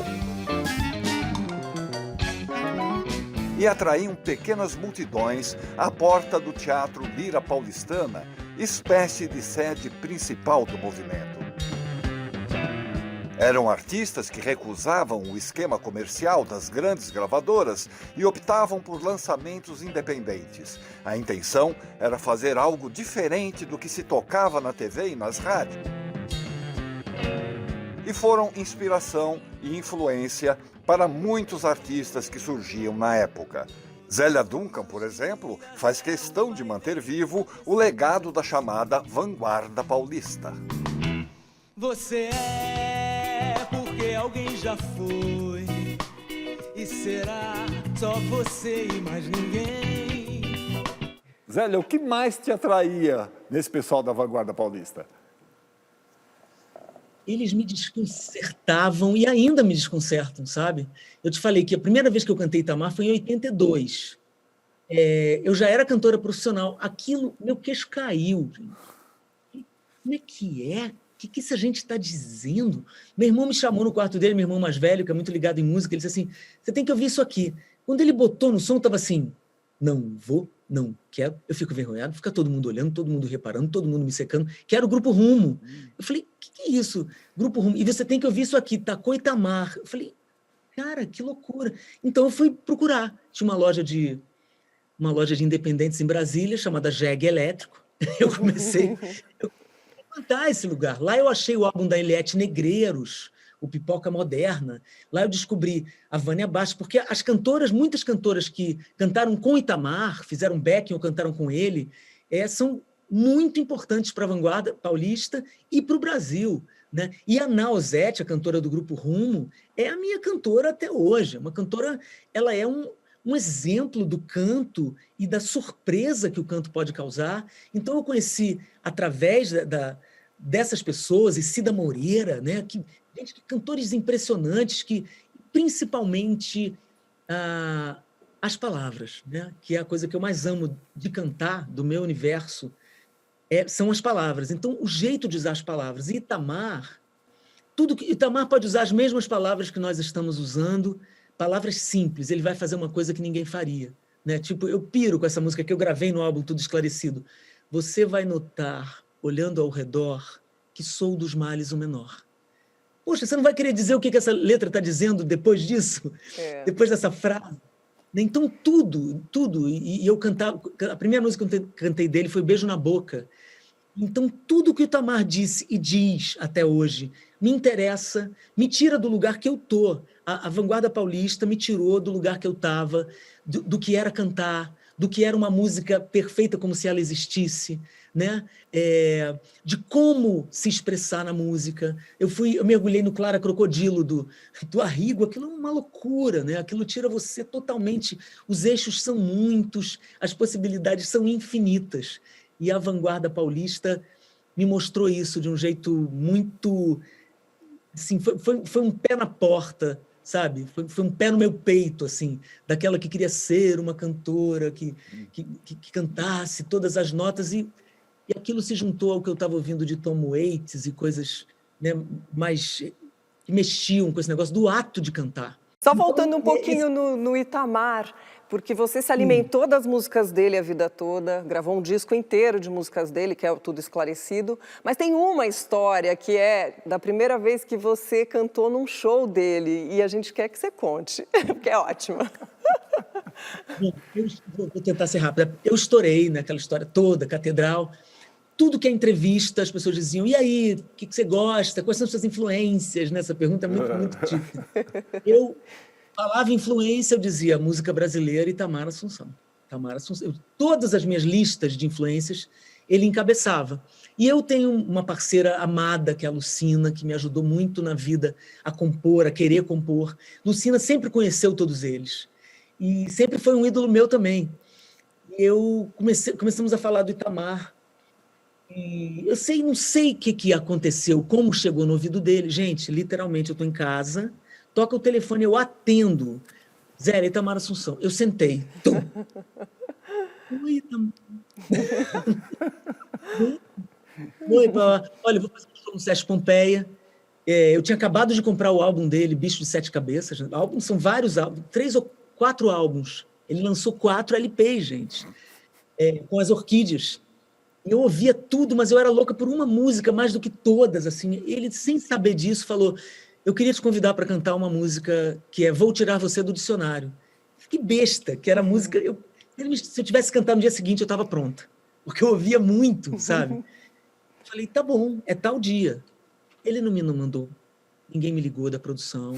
E atraíam pequenas multidões à porta do Teatro Lira Paulistana, espécie de sede principal do movimento. Eram artistas que recusavam o esquema comercial das grandes gravadoras e optavam por lançamentos independentes. A intenção era fazer algo diferente do que se tocava na TV e nas rádios. e foram inspiração e influência para muitos artistas que surgiam na época. Zélia Duncan, por exemplo, faz questão de manter vivo o legado da chamada vanguarda paulista. Você é porque alguém já foi, e será só você e mais ninguém. Zélia, o que mais te atraía nesse pessoal da vanguarda paulista? Eles me desconcertavam e ainda me desconcertam, sabe? Eu te falei que a primeira vez que eu cantei Itamar foi em 82. Eu já era cantora profissional. Aquilo, meu queixo caiu. Como é que é? O que essa gente está dizendo? Meu irmão me chamou no quarto dele, meu irmão mais velho, que é muito ligado em música, ele disse assim, você tem que ouvir isso aqui. Quando ele botou no som, estava assim, não vou, não quero, eu fico envergonhado, fica todo mundo olhando, todo mundo reparando, todo mundo me secando, quero o Grupo Rumo. Eu falei, o que é isso? Grupo Rumo. E você tem que ouvir isso aqui, Tacou Itamar. Eu falei, cara, que loucura. Então eu fui procurar. Tinha uma loja de independentes em Brasília, chamada Jeg Elétrico. Eu comecei a cantar esse lugar. Lá eu achei o álbum da Eliette Negreiros, o Pipoca Moderna. Lá eu descobri a Vânia Bastos, porque as cantoras, muitas cantoras que cantaram com Itamar, fizeram backing ou cantaram com ele, são muito importantes para a vanguarda paulista e para o Brasil, né? E a Nausete, a cantora do Grupo Rumo, é a minha cantora até hoje. Uma cantora, ela é um exemplo do canto e da surpresa que o canto pode causar. Então eu conheci, através dessas pessoas, e Cida Moreira, né? Cantores impressionantes, que principalmente as palavras, né? Que é a coisa que eu mais amo de cantar, do meu universo, são as palavras. Então, o jeito de usar as palavras. E Itamar pode usar as mesmas palavras que nós estamos usando, palavras simples, ele vai fazer uma coisa que ninguém faria, né? Tipo, eu piro com essa música que eu gravei no álbum Tudo Esclarecido. Você vai notar, olhando ao redor, que sou dos males o menor. Poxa, você não vai querer dizer o que essa letra está dizendo depois disso? Depois dessa frase? Então, tudo. E eu cantava... A primeira música que eu cantei dele foi Beijo na Boca. Então, tudo que o Itamar disse e diz até hoje me interessa, me tira do lugar que eu estou. A vanguarda paulista me tirou do lugar que eu estava, do que era cantar, do que era uma música perfeita como se ela existisse, né? De como se expressar na música. Eu mergulhei no Clara Crocodilo do Arrigo, aquilo é uma loucura, né? Aquilo tira você totalmente, os eixos são muitos, as possibilidades são infinitas. E a vanguarda paulista me mostrou isso de um jeito muito... Assim, foi um pé na porta, sabe? Foi um pé no meu peito, assim, daquela que queria ser uma cantora, que cantasse todas as notas, e aquilo se juntou ao que eu estava ouvindo de Tom Waits e coisas, né, mais que mexiam com esse negócio do ato de cantar. Só voltando um pouquinho no Itamar, porque você se alimentou das músicas dele a vida toda, gravou um disco inteiro de músicas dele, que é o Tudo Esclarecido, mas tem uma história que é da primeira vez que você cantou num show dele, e a gente quer que você conte, porque é ótima. Bom, eu vou tentar ser rápida. Eu estourei naquela história toda, catedral. Tudo que é entrevista, as pessoas diziam, e aí, o que você gosta? Quais são as suas influências? Essa pergunta é muito típica. Eu falava influência, eu dizia música brasileira e Itamar Assunção. Todas as minhas listas de influências, ele encabeçava. E eu tenho uma parceira amada, que é a Lucina, que me ajudou muito na vida a compor, a querer compor. Lucina sempre conheceu todos eles. E sempre foi um ídolo meu também. E começamos a falar do Itamar. E eu não sei o que aconteceu, como chegou no ouvido dele. Gente, literalmente, eu estou em casa, toca o telefone, eu atendo. Zélia, Itamar Assunção. Eu sentei. Oi, Itamar. Oi, olha, eu vou fazer um show no Sesc Pompeia. Eu tinha acabado de comprar o álbum dele, Bicho de Sete Cabeças. São vários álbuns, 3 ou 4 álbuns. Ele lançou 4 LPs, gente, com as Orquídeas. Eu ouvia tudo, mas eu era louca por uma música mais do que todas. Assim. Ele, sem saber disso, falou, eu queria te convidar para cantar uma música que é Vou Tirar Você do Dicionário. Que besta, que era a música... Se eu tivesse cantado no dia seguinte, eu estava pronta. Porque eu ouvia muito, sabe? Falei, tá bom, é tal dia. Ele não me mandou ninguém me ligou da produção,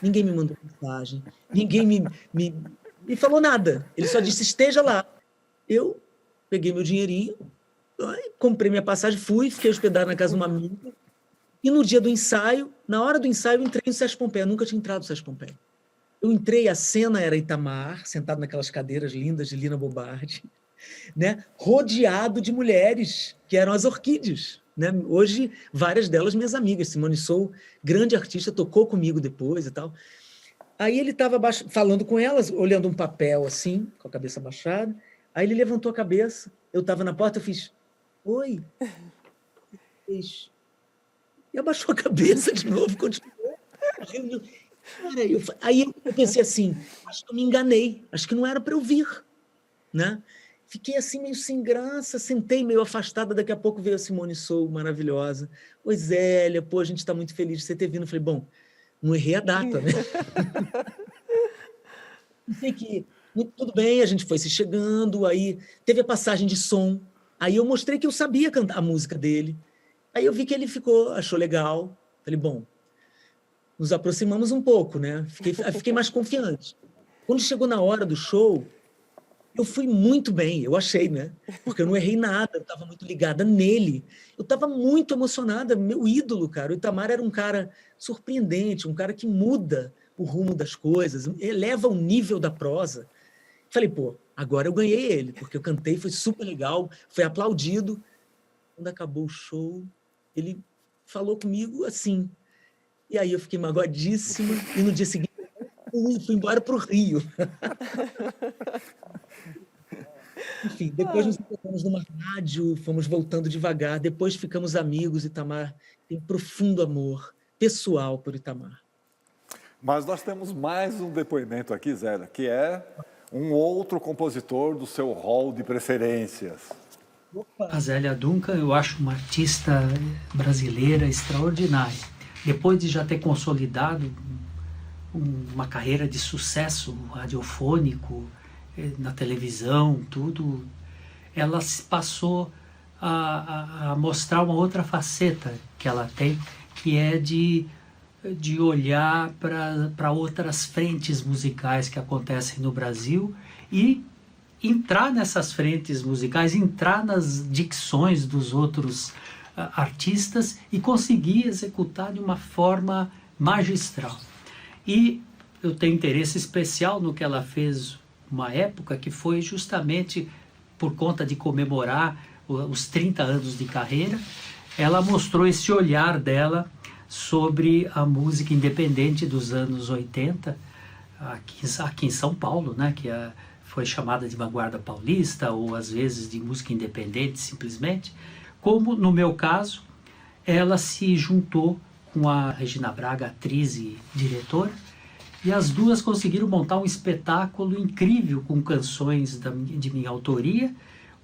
ninguém me mandou mensagem, ninguém me falou nada. Ele só disse, esteja lá. Eu peguei meu dinheirinho, comprei minha passagem, fui, fiquei hospedado na casa de uma amiga, e no dia do ensaio, na hora do ensaio, eu entrei no Sesc Pompeia. Eu nunca tinha entrado no Sesc Pompeia. Eu entrei, a cena era Itamar, sentado naquelas cadeiras lindas de Lina Bobardi, né? Rodeado de mulheres, que eram as Orquídeas. Né? Hoje, várias delas minhas amigas. Simone Sou, grande artista, tocou comigo depois e tal. Aí ele estava falando com elas, olhando um papel assim, com a cabeça baixada. Aí ele levantou a cabeça, eu estava na porta, eu fiz, oi. E abaixou a cabeça de novo, continuou. Cara, aí eu pensei assim, acho que eu me enganei, acho que não era para eu vir. Né? Fiquei assim meio sem graça, sentei meio afastada, daqui a pouco veio a Simone Sou, maravilhosa. Oi, Zélia, pô, a gente está muito feliz de você ter vindo. Eu falei, bom, não errei a data, né? Sei que tudo bem, a gente foi se chegando, aí teve a passagem de som, aí eu mostrei que eu sabia cantar a música dele, aí eu vi que ele achou legal, falei, bom, nos aproximamos um pouco, né? Fiquei mais confiante. Quando chegou na hora do show, eu fui muito bem, eu achei, né? Porque eu não errei nada, eu estava muito ligada nele, eu estava muito emocionada, meu ídolo, cara. O Itamar era um cara surpreendente, um cara que muda o rumo das coisas, eleva o nível da prosa. Falei, pô, agora eu ganhei ele, porque eu cantei, foi super legal, foi aplaudido. Quando acabou o show, ele falou comigo assim, e aí eu fiquei magoadíssima, e no dia seguinte fui embora para o Rio. Enfim, depois nos encontramos numa rádio, fomos voltando devagar, depois ficamos amigos. Itamar tem profundo amor pessoal por Itamar. Mas nós temos mais um depoimento aqui, Zélia, que é um outro compositor do seu rol de preferências. A Zélia Duncan, eu acho uma artista brasileira extraordinária. Depois de já ter consolidado uma carreira de sucesso radiofônico, na televisão, tudo, ela passou a mostrar uma outra faceta que ela tem, que é de olhar para outras frentes musicais que acontecem no Brasil e entrar nessas frentes musicais, entrar nas dicções dos outros artistas e conseguir executar de uma forma magistral. E eu tenho interesse especial no que ela fez uma época que foi justamente por conta de comemorar os 30 anos de carreira. Ela mostrou esse olhar dela sobre a música independente dos anos 80, aqui em São Paulo, né, que foi chamada de vanguarda paulista, ou às vezes de música independente simplesmente, como no meu caso, ela se juntou com a Regina Braga, atriz e diretora, e as duas conseguiram montar um espetáculo incrível com canções de minha autoria,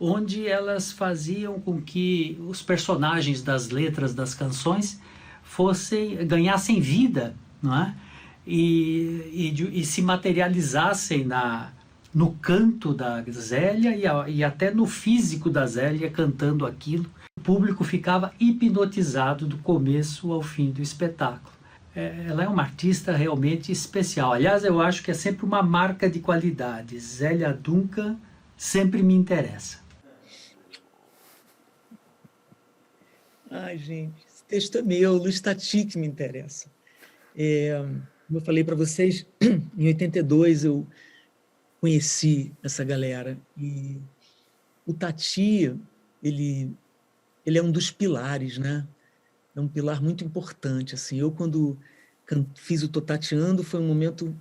onde elas faziam com que os personagens das letras das canções ganhassem vida, não é? E se materializassem no canto da Zélia e até no físico da Zélia cantando aquilo. O público ficava hipnotizado do começo ao fim do espetáculo. Ela é uma artista realmente especial. Aliás, eu acho que é sempre uma marca de qualidade. Zélia Duncan sempre me interessa. Ai, gente, esse texto é meu, Luiz Tati que me interessa. Como eu falei para vocês, em 82 eu conheci essa galera. E o Tati, ele é um dos pilares, né? É um pilar muito importante. Assim. Eu, quando fiz o Tô Tateando, foi um momento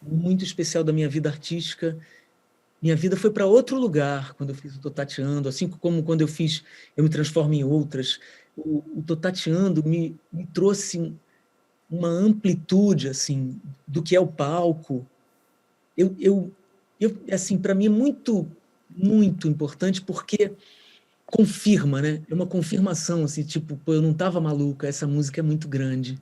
muito especial da minha vida artística. Minha vida foi para outro lugar quando eu fiz o Tô Tateando, assim como quando eu me transformo em outras. O Tô Tateando me trouxe uma amplitude assim, do que é o palco. Assim, para mim é muito, muito importante porque confirma, né? É uma confirmação, assim, tipo, pô, eu não estava maluca, essa música é muito grande.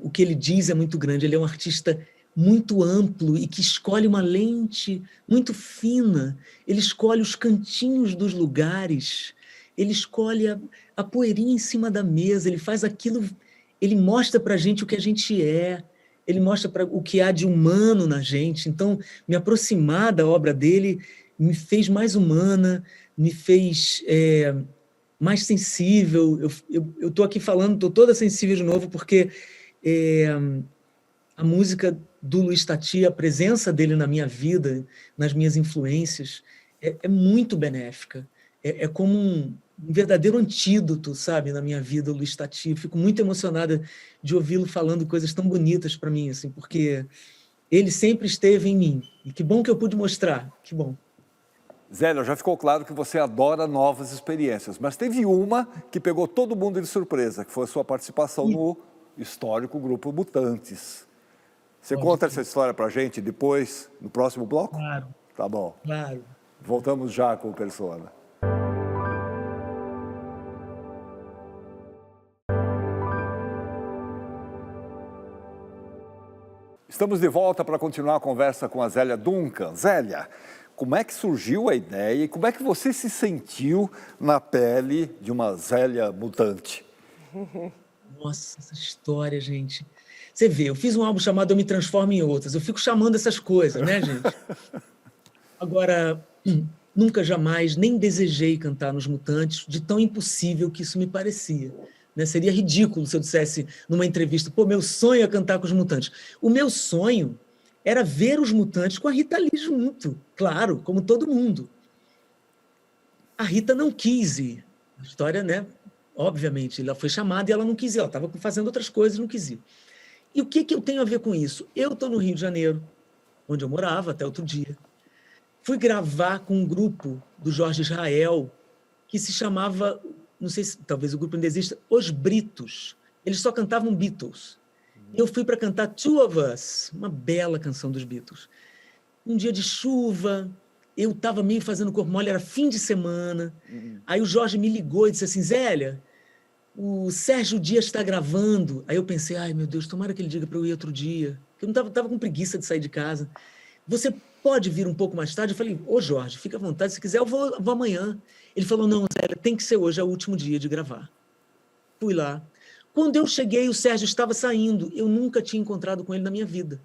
O que ele diz é muito grande, ele é um artista muito amplo e que escolhe uma lente muito fina, ele escolhe os cantinhos dos lugares, ele escolhe a poeirinha em cima da mesa, ele faz aquilo ele mostra para a gente o que a gente é, ele mostra o que há de humano na gente. Então, me aproximar da obra dele me fez mais humana, me fez mais sensível. Eu estou aqui falando, estou toda sensível de novo, porque a música do Luiz Tati, a presença dele na minha vida, nas minhas influências, é muito benéfica. É como um verdadeiro antídoto, sabe, na minha vida, o Luiz Tati. Eu fico muito emocionada de ouvi-lo falando coisas tão bonitas para mim, assim, porque ele sempre esteve em mim. E que bom que eu pude mostrar, que bom. Zélia, já ficou claro que você adora novas experiências, mas teve uma que pegou todo mundo de surpresa, que foi a sua participação no histórico grupo Mutantes. Você conta essa história pra gente depois, no próximo bloco? Claro. Tá bom. Claro. Voltamos já com o Persona. Estamos de volta para continuar a conversa com a Zélia Duncan. Zélia, como é que surgiu a ideia e como é que você se sentiu na pele de uma Zélia mutante? Nossa, essa história, gente. Você vê, eu fiz um álbum chamado Eu Me Transformo em Outras. Eu fico chamando essas coisas, né, gente? Agora, nunca jamais nem desejei cantar nos Mutantes, de tão impossível que isso me parecia. Né? Seria ridículo se eu dissesse numa entrevista, pô, meu sonho é cantar com os Mutantes. O meu sonho era ver os Mutantes com a Rita Lee junto, claro, como todo mundo. A Rita não quis ir. A história, né? Obviamente, ela foi chamada e ela não quis ir. Ela estava fazendo outras coisas e não quis ir. E o que eu tenho a ver com isso? Eu estou no Rio de Janeiro, onde eu morava até outro dia. Fui gravar com um grupo do Jorge Israel, que se chamava, não sei se talvez o grupo ainda exista, Os Britos. Eles só cantavam Beatles. E eu fui para cantar Two of Us, uma bela canção dos Beatles. Um dia de chuva, eu estava meio fazendo corpo mole, era fim de semana. Aí o Jorge me ligou e disse assim, Zélia, o Sérgio Dias está gravando. Aí eu pensei, ai meu Deus, tomara que ele diga para eu ir outro dia. Eu não estava com preguiça de sair de casa. Você pode vir um pouco mais tarde? Eu falei, ô Jorge, fica à vontade, se quiser eu vou amanhã. Ele falou, não, Zélia, tem que ser hoje, é o último dia de gravar. Fui lá. Quando eu cheguei, o Sérgio estava saindo. Eu nunca tinha encontrado com ele na minha vida.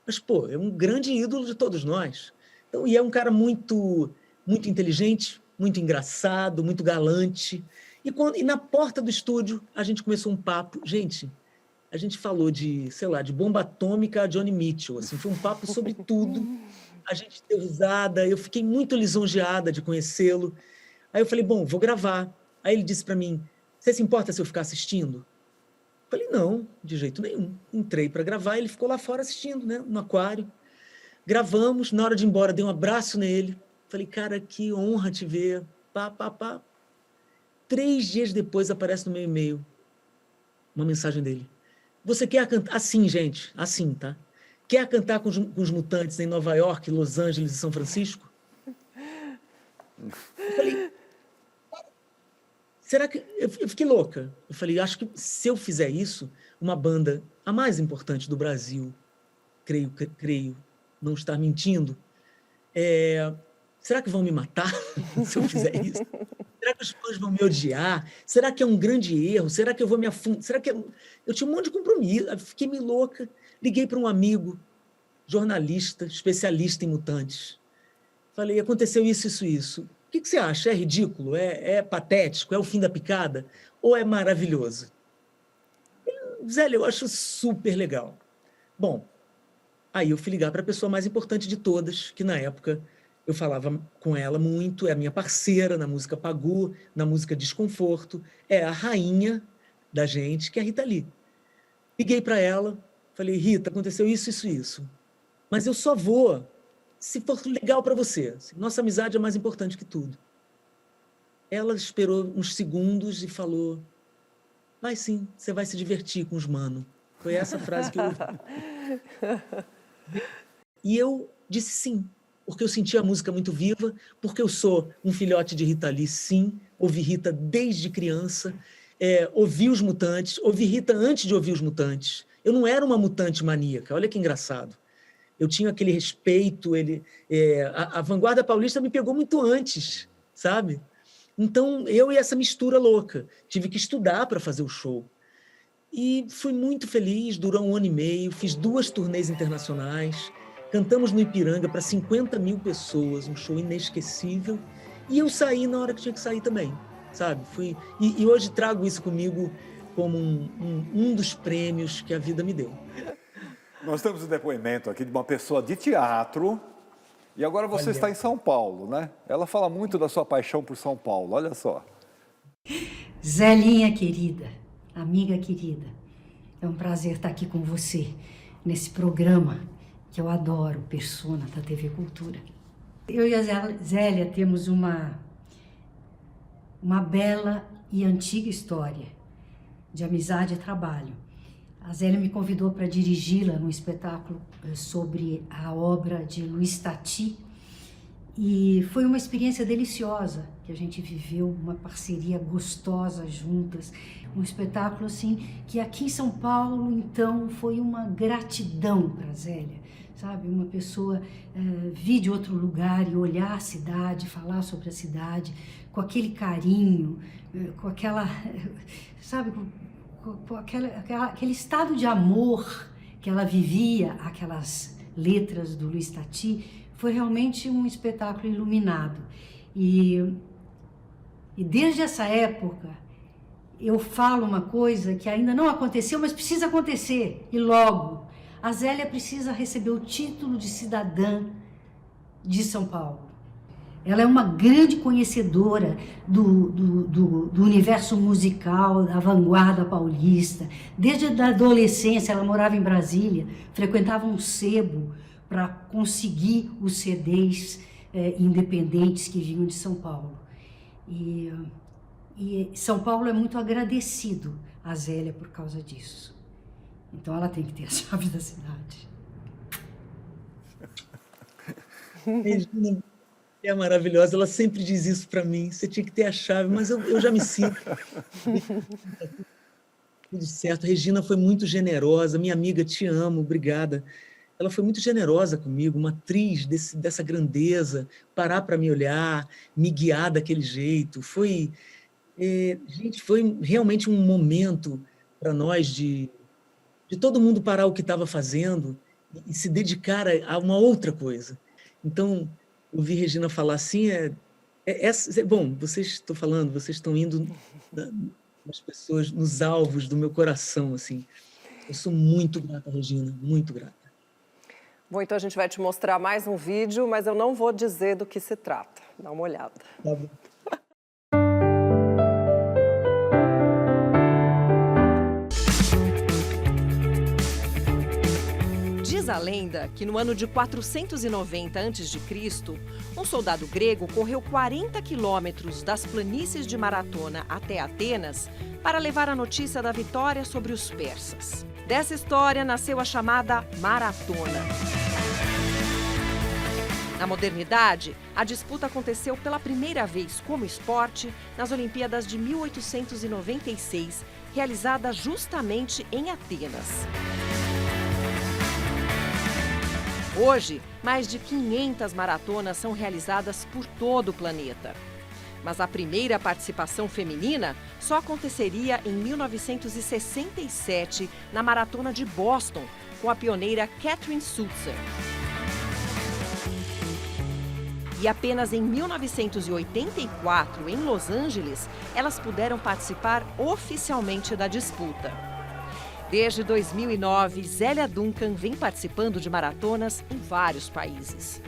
Mas, pô, é um grande ídolo de todos nós. Então, e é um cara muito, muito inteligente, muito engraçado, muito galante. E na porta do estúdio, a gente começou um papo. Gente, a gente falou de, sei lá, de bomba atômica a Johnny Mitchell. Assim, foi um papo sobre tudo. A gente deu risada. Eu fiquei muito lisonjeada de conhecê-lo. Aí eu falei, bom, vou gravar. Aí ele disse para mim, você se importa se eu ficar assistindo? Eu falei, não, de jeito nenhum. Entrei para gravar, ele ficou lá fora assistindo, né, no aquário. Gravamos, na hora de ir embora, dei um abraço nele. Falei, cara, que honra te ver. Pá, pá, pá. 3 dias depois aparece no meu e-mail uma mensagem dele. Você quer cantar? Assim, gente, assim, tá? Quer cantar com os Mutantes em Nova York, Los Angeles e São Francisco? Eu falei, será que... Eu fiquei louca. Eu falei, acho que se eu fizer isso, uma banda, a mais importante do Brasil, creio não estar mentindo, será que vão me matar se eu fizer isso? Será que os fãs vão me odiar? Será que é um grande erro? Será que eu vou me afundar? Será que eu tinha um monte de compromisso. Eu fiquei meio louca. Liguei para um amigo, jornalista, especialista em mutantes. Falei, aconteceu isso, isso, isso. O que você acha? É ridículo? É patético? É o fim da picada? Ou é maravilhoso? Zé, eu acho super legal. Bom, aí eu fui ligar para a pessoa mais importante de todas, que na época eu falava com ela muito, é a minha parceira na música Pagu, na música Desconforto, é a rainha da gente, que é a Rita Lee. Liguei para ela, falei, Rita, aconteceu isso, isso, isso. Mas eu só vou se for legal para você. Nossa amizade é mais importante que tudo. Ela esperou uns segundos e falou, vai sim, você vai se divertir com os mano. Foi essa frase que eu ouvi. E eu disse sim, porque eu senti a música muito viva, porque eu sou um filhote de Rita Lee, sim, ouvi Rita desde criança, ouvi os Mutantes, ouvi Rita antes de ouvir os Mutantes. Eu não era uma mutante maníaca, olha que engraçado. Eu tinha aquele respeito, a vanguarda paulista me pegou muito antes, sabe? Então, eu e essa mistura louca, tive que estudar para fazer o show. E fui muito feliz, durou 1 ano e meio, fiz 2 turnês internacionais, cantamos no Ipiranga para 50 mil pessoas, um show inesquecível, e eu saí na hora que tinha que sair também, sabe? E hoje trago isso comigo como um dos prêmios que a vida me deu. Nós temos um depoimento aqui de uma pessoa de teatro, e agora você está em São Paulo, né? Ela fala muito da sua paixão por São Paulo, olha só. Zélinha querida, amiga querida, é um prazer estar aqui com você nesse programa que eu adoro, Persona, da TV Cultura. Eu e a Zélia temos uma bela e antiga história de amizade e trabalho. A Zélia me convidou para dirigi-la num espetáculo sobre a obra de Luiz Tati, e foi uma experiência deliciosa que a gente viveu, uma parceria gostosa juntas, um espetáculo assim que aqui em São Paulo então foi uma gratidão para a Zélia, sabe? Uma pessoa vir de outro lugar e olhar a cidade, falar sobre a cidade com aquele carinho, com aquela, sabe, com aquele estado de amor que ela vivia, aquelas letras do Luiz Tati. Foi realmente um espetáculo iluminado. E desde essa época, eu falo uma coisa que ainda não aconteceu, mas precisa acontecer, e logo. A Zélia precisa receber o título de cidadã de São Paulo. Ela é uma grande conhecedora do universo musical, da vanguarda paulista. Desde a adolescência, ela morava em Brasília, frequentava um sebo para conseguir os CDs independentes que vinham de São Paulo. E São Paulo é muito agradecido a Zélia por causa disso. Então ela tem que ter a chave da cidade. Regina é maravilhosa, ela sempre diz isso para mim, você tinha que ter a chave, mas eu já me sinto. Tudo certo, Regina foi muito generosa, minha amiga, te amo, obrigada. Ela foi muito generosa comigo, uma atriz dessa grandeza, parar para me olhar, me guiar daquele jeito. Gente, foi realmente um momento para nós de todo mundo parar o que estava fazendo e se dedicar a uma outra coisa. Então, ouvir Regina falar assim bom, vocês estão indo nas pessoas, nos alvos do meu coração, assim. Eu sou muito grata, Regina, muito grata. Bom, então a gente vai te mostrar mais um vídeo, mas eu não vou dizer do que se trata. Dá uma olhada. Tá bom. Diz a lenda que no ano de 490 a.C., um soldado grego correu 40 quilômetros das planícies de Maratona até Atenas para levar a notícia da vitória sobre os persas. Dessa história nasceu a chamada Maratona. Na modernidade, a disputa aconteceu pela primeira vez como esporte nas Olimpíadas de 1896, realizada justamente em Atenas. Hoje, mais de 500 maratonas são realizadas por todo o planeta. Mas a primeira participação feminina só aconteceria em 1967, na Maratona de Boston, com a pioneira Catherine Sulzer. E apenas em 1984, em Los Angeles, elas puderam participar oficialmente da disputa. Desde 2009, Zélia Duncan vem participando de maratonas em vários países.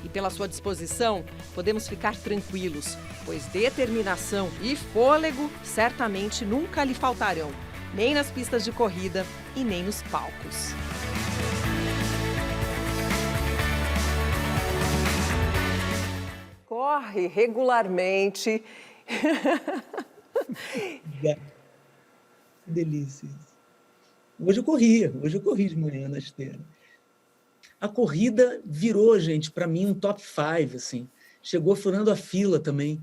E pela sua disposição, podemos ficar tranquilos, pois determinação e fôlego certamente nunca lhe faltarão, nem nas pistas de corrida e nem nos palcos. Corre regularmente. Que delícia. Hoje eu corri de manhã na esteira. A corrida virou, gente, para mim um top 5, assim. Chegou furando a fila também.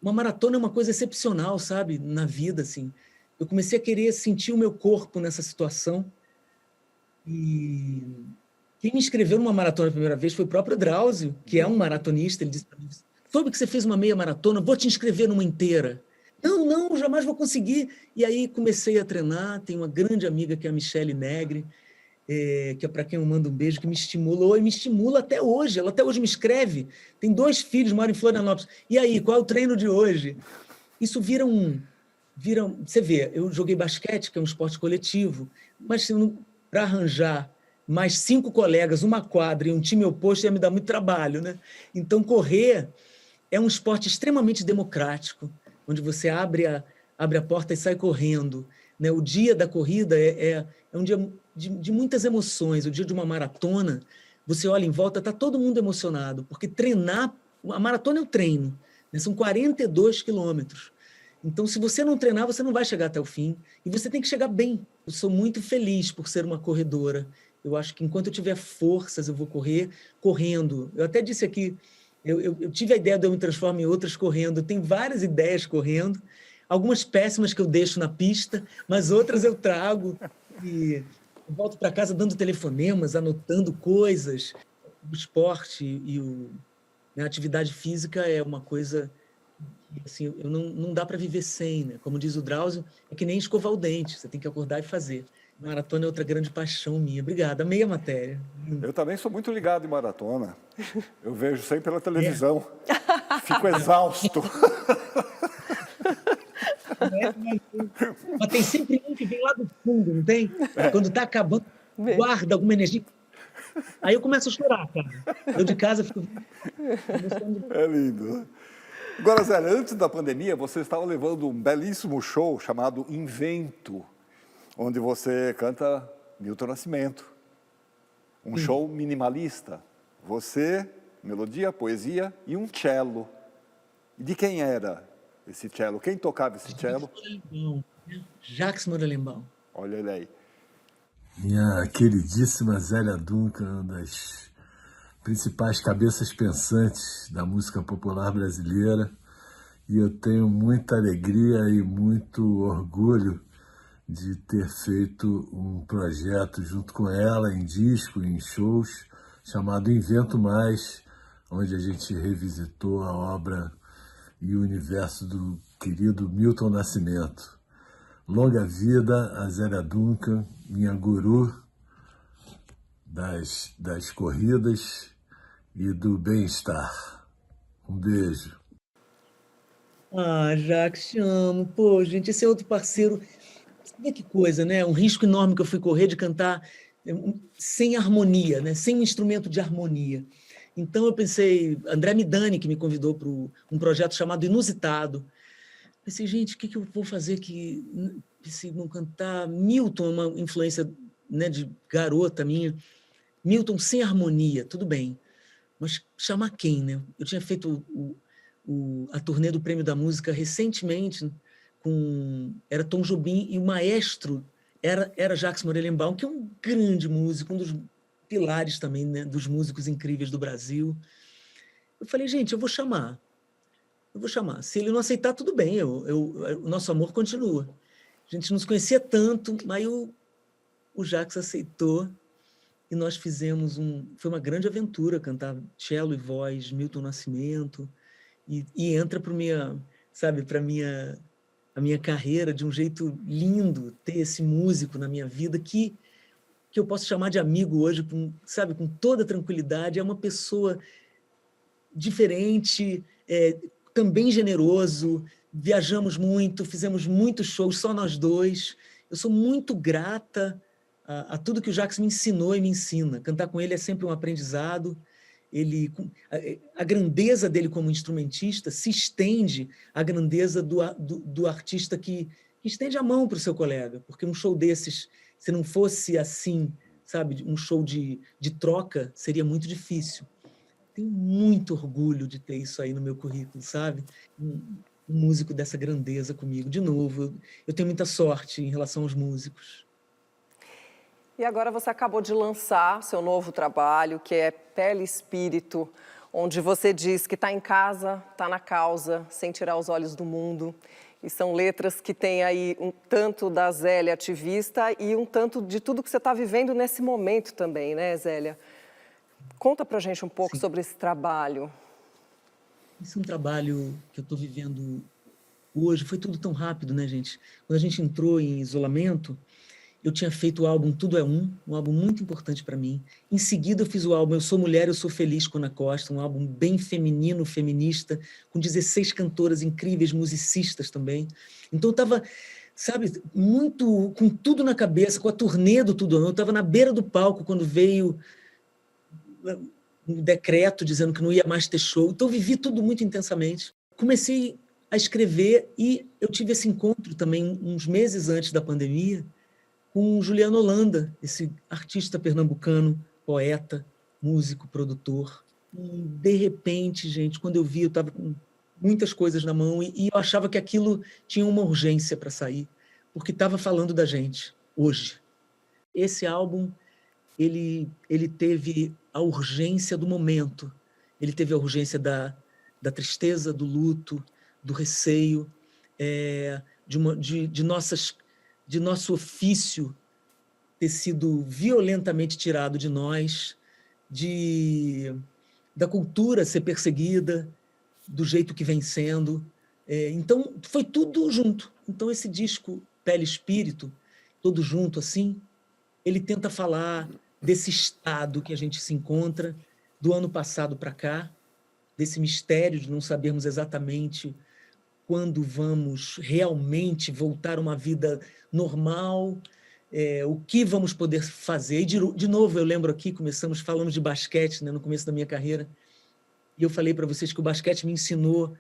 Uma maratona é uma coisa excepcional, sabe, na vida, assim. Eu comecei a querer sentir o meu corpo nessa situação. E quem me inscreveu numa maratona a primeira vez foi o próprio Drauzio, que é um maratonista. Ele disse para mim: soube que você fez uma meia maratona, vou te inscrever numa inteira. Não, jamais vou conseguir. E aí comecei a treinar, tenho uma grande amiga que é a Michele Negri, que é para quem eu mando um beijo, que me estimulou e me estimula até hoje. Ela até hoje me escreve. Tem 2 filhos, mora em Florianópolis. E aí, qual é o treino de hoje? Isso vira você vê, eu joguei basquete, que é um esporte coletivo, mas para arranjar mais 5 colegas, uma quadra e um time oposto ia me dar muito trabalho, né? Então, correr é um esporte extremamente democrático, onde você abre a porta e sai correndo, né? O dia da corrida é um dia de muitas emoções. O dia de uma maratona, você olha em volta, está todo mundo emocionado, porque treinar, a maratona é o treino, né? São 42 quilômetros. Então, se você não treinar, você não vai chegar até o fim, e você tem que chegar bem. Eu sou muito feliz por ser uma corredora. Eu acho que enquanto eu tiver forças, eu vou correr correndo. Eu até disse aqui, eu tive a ideia de eu me transformar em outras correndo. Tem várias ideias correndo, algumas péssimas que eu deixo na pista, mas outras eu trago e eu volto para casa dando telefonemas, anotando coisas. O esporte e a atividade física é uma coisa que assim, não dá para viver sem, né? Como diz o Drauzio, é que nem escovar o dente, você tem que acordar e fazer. Maratona é outra grande paixão minha. Obrigada, amei a matéria. Eu também sou muito ligado em maratona. Eu vejo sempre pela televisão. Fico exausto. Mas tem sempre um que vem lá do fundo, não tem? Quando está acabando, guarda alguma energia. Aí eu começo a chorar, cara. Eu de casa fico... É lindo. Agora, Zélia, antes da pandemia, você estava levando um belíssimo show chamado Invento, onde você canta Milton Nascimento. Um show minimalista. Você, melodia, poesia e um cello. E de quem era esse cello? Quem tocava esse cello? Jacques Morelenbaum. Olha ele aí. Minha queridíssima Zélia Duncan, uma das principais cabeças pensantes da música popular brasileira. E eu tenho muita alegria e muito orgulho de ter feito um projeto junto com ela, em disco, em shows, chamado Invento Mais, onde a gente revisitou a obra e o universo do querido Milton Nascimento. Longa vida a Zélia Duncan, minha guru das corridas e do bem-estar. Um beijo. Ah, Jacques, te amo. Pô, gente, esse é outro parceiro. Sabe que coisa, né? Um risco enorme que eu fui correr de cantar sem harmonia, né? Sem um instrumento de harmonia. Então eu pensei, André Midani, que me convidou para um projeto chamado Inusitado. Pensei, gente, o que eu vou fazer que se não cantar? Milton é uma influência, né, de garota minha. Milton sem harmonia, tudo bem. Mas chamar quem, né? Eu tinha feito a turnê do Prêmio da Música recentemente, era Tom Jobim, e o maestro era Jacques Morelenbaum, que é um grande músico, um dos pilares também, né, dos músicos incríveis do Brasil. Eu falei, gente, eu vou chamar. Se ele não aceitar, tudo bem, o nosso amor continua. A gente não se conhecia tanto, mas o Jacques aceitou e nós fizemos foi uma grande aventura cantar cello e voz, Milton Nascimento, e entra para a minha carreira de um jeito lindo, ter esse músico na minha vida que eu posso chamar de amigo hoje, com toda tranquilidade. É uma pessoa diferente, também generoso, viajamos muito, fizemos muitos shows, só nós dois. Eu sou muito grata a tudo que o Jacques me ensinou e me ensina. Cantar com ele é sempre um aprendizado. A grandeza dele como instrumentista se estende à grandeza do artista que estende a mão para o seu colega, porque um show desses, se não fosse assim, sabe, um show de troca, seria muito difícil. Tenho muito orgulho de ter isso aí no meu currículo, sabe? Um músico dessa grandeza comigo. De novo, eu tenho muita sorte em relação aos músicos. E agora você acabou de lançar seu novo trabalho, que é Pele e Espírito, onde você diz que está em casa, está na causa, sem tirar os olhos do mundo. E são letras que têm aí um tanto da Zélia ativista e um tanto de tudo que você está vivendo nesse momento também, né, Zélia? Conta pra gente um pouco sobre esse trabalho. Esse é um trabalho que eu estou vivendo hoje. Foi tudo tão rápido, né, gente? Quando a gente entrou em isolamento, eu tinha feito o álbum Tudo é um álbum muito importante para mim. Em seguida, eu fiz o álbum Eu Sou Mulher, Eu Sou Feliz, com Ana Costa, um álbum bem feminino, feminista, com 16 cantoras incríveis, musicistas também. Então, eu estava, sabe, muito com tudo na cabeça, com a turnê do Tudo é um. Eu estava na beira do palco quando veio um decreto dizendo que não ia mais ter show. Então, eu vivi tudo muito intensamente. Comecei a escrever e eu tive esse encontro também uns meses antes da pandemia com o Juliano Holanda, esse artista pernambucano, poeta, músico, produtor. E, de repente, gente, quando eu vi, eu estava com muitas coisas na mão e eu achava que aquilo tinha uma urgência para sair, porque estava falando da gente, hoje. Esse álbum, ele teve a urgência do momento, ele teve a urgência da tristeza, do luto, do receio, de nosso ofício ter sido violentamente tirado de nós, da cultura ser perseguida, do jeito que vem sendo. Então, foi tudo junto. Então, esse disco, Pele e Espírito, todo junto assim, ele tenta falar desse estado que a gente se encontra do ano passado para cá, desse mistério de não sabermos exatamente quando vamos realmente voltar a uma vida normal, o que vamos poder fazer. E, de novo, eu lembro aqui, falamos de basquete, né, no começo da minha carreira, e eu falei para vocês que o basquete me ensinou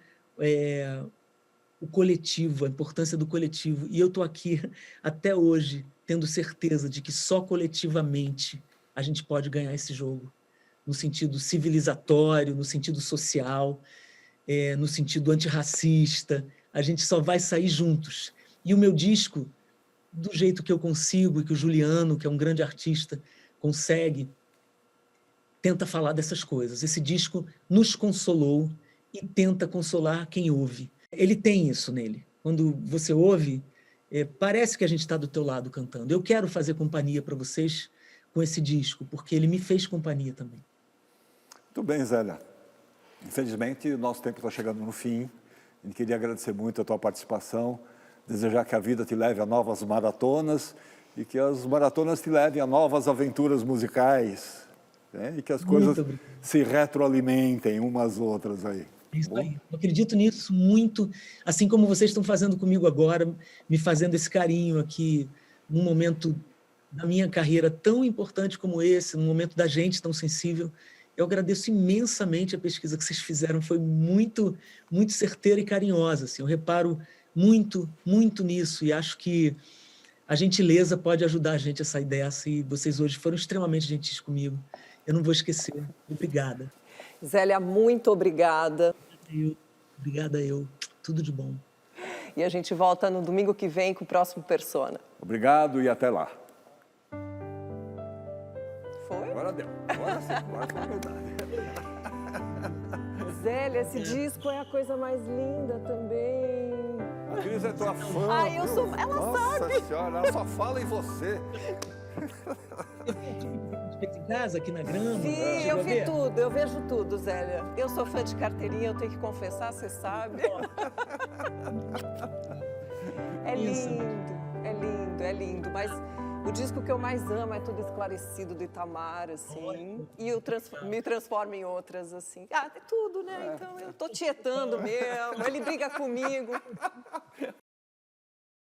o coletivo, a importância do coletivo. E eu estou aqui, até hoje, tendo certeza de que só coletivamente a gente pode ganhar esse jogo, no sentido civilizatório, no sentido social, no sentido antirracista. A gente só vai sair juntos. E o meu disco, do jeito que eu consigo, e que o Juliano, que é um grande artista, consegue, tenta falar dessas coisas. Esse disco nos consolou e tenta consolar quem ouve. Ele tem isso nele. Quando você ouve, parece que a gente está do teu lado cantando. Eu quero fazer companhia para vocês com esse disco, porque ele me fez companhia também. Muito bem, Zélia. Infelizmente, o nosso tempo está chegando no fim. A gente queria agradecer muito a tua participação, desejar que a vida te leve a novas maratonas e que as maratonas te levem a novas aventuras musicais, né? E que as coisas se retroalimentem umas às outras aí. Isso aí. Eu acredito nisso muito, assim como vocês estão fazendo comigo agora, me fazendo esse carinho aqui, num momento da minha carreira tão importante como esse, num momento da gente tão sensível. Eu agradeço imensamente a pesquisa que vocês fizeram, foi muito, muito certeira e carinhosa. Assim. Eu reparo muito, muito nisso e acho que a gentileza pode ajudar a gente a sair dessa e vocês hoje foram extremamente gentis comigo. Eu não vou esquecer. Obrigada. Zélia, muito obrigada. Obrigada eu. Tudo de bom. E a gente volta no domingo que vem com o próximo Persona. Obrigado e até lá. Foi? Agora deu. Agora sim, agora foi verdade. Zélia, esse disco é a coisa mais linda também. A Cris é tua fã. Ai, eu viu? sou... Ela sabe. Nossa Senhora, ela só fala em você. Em casa, aqui na grama. Sim, eu vi tudo, eu vejo tudo, Zélia. Eu sou fã de carteirinha, eu tenho que confessar, você sabe. É lindo, é lindo, é lindo. Mas o disco que eu mais amo é Tudo Esclarecido, do Itamar, assim. E eu me transformo em outras, assim. Ah, é tudo, né? Então eu tô tietando mesmo, ele briga comigo.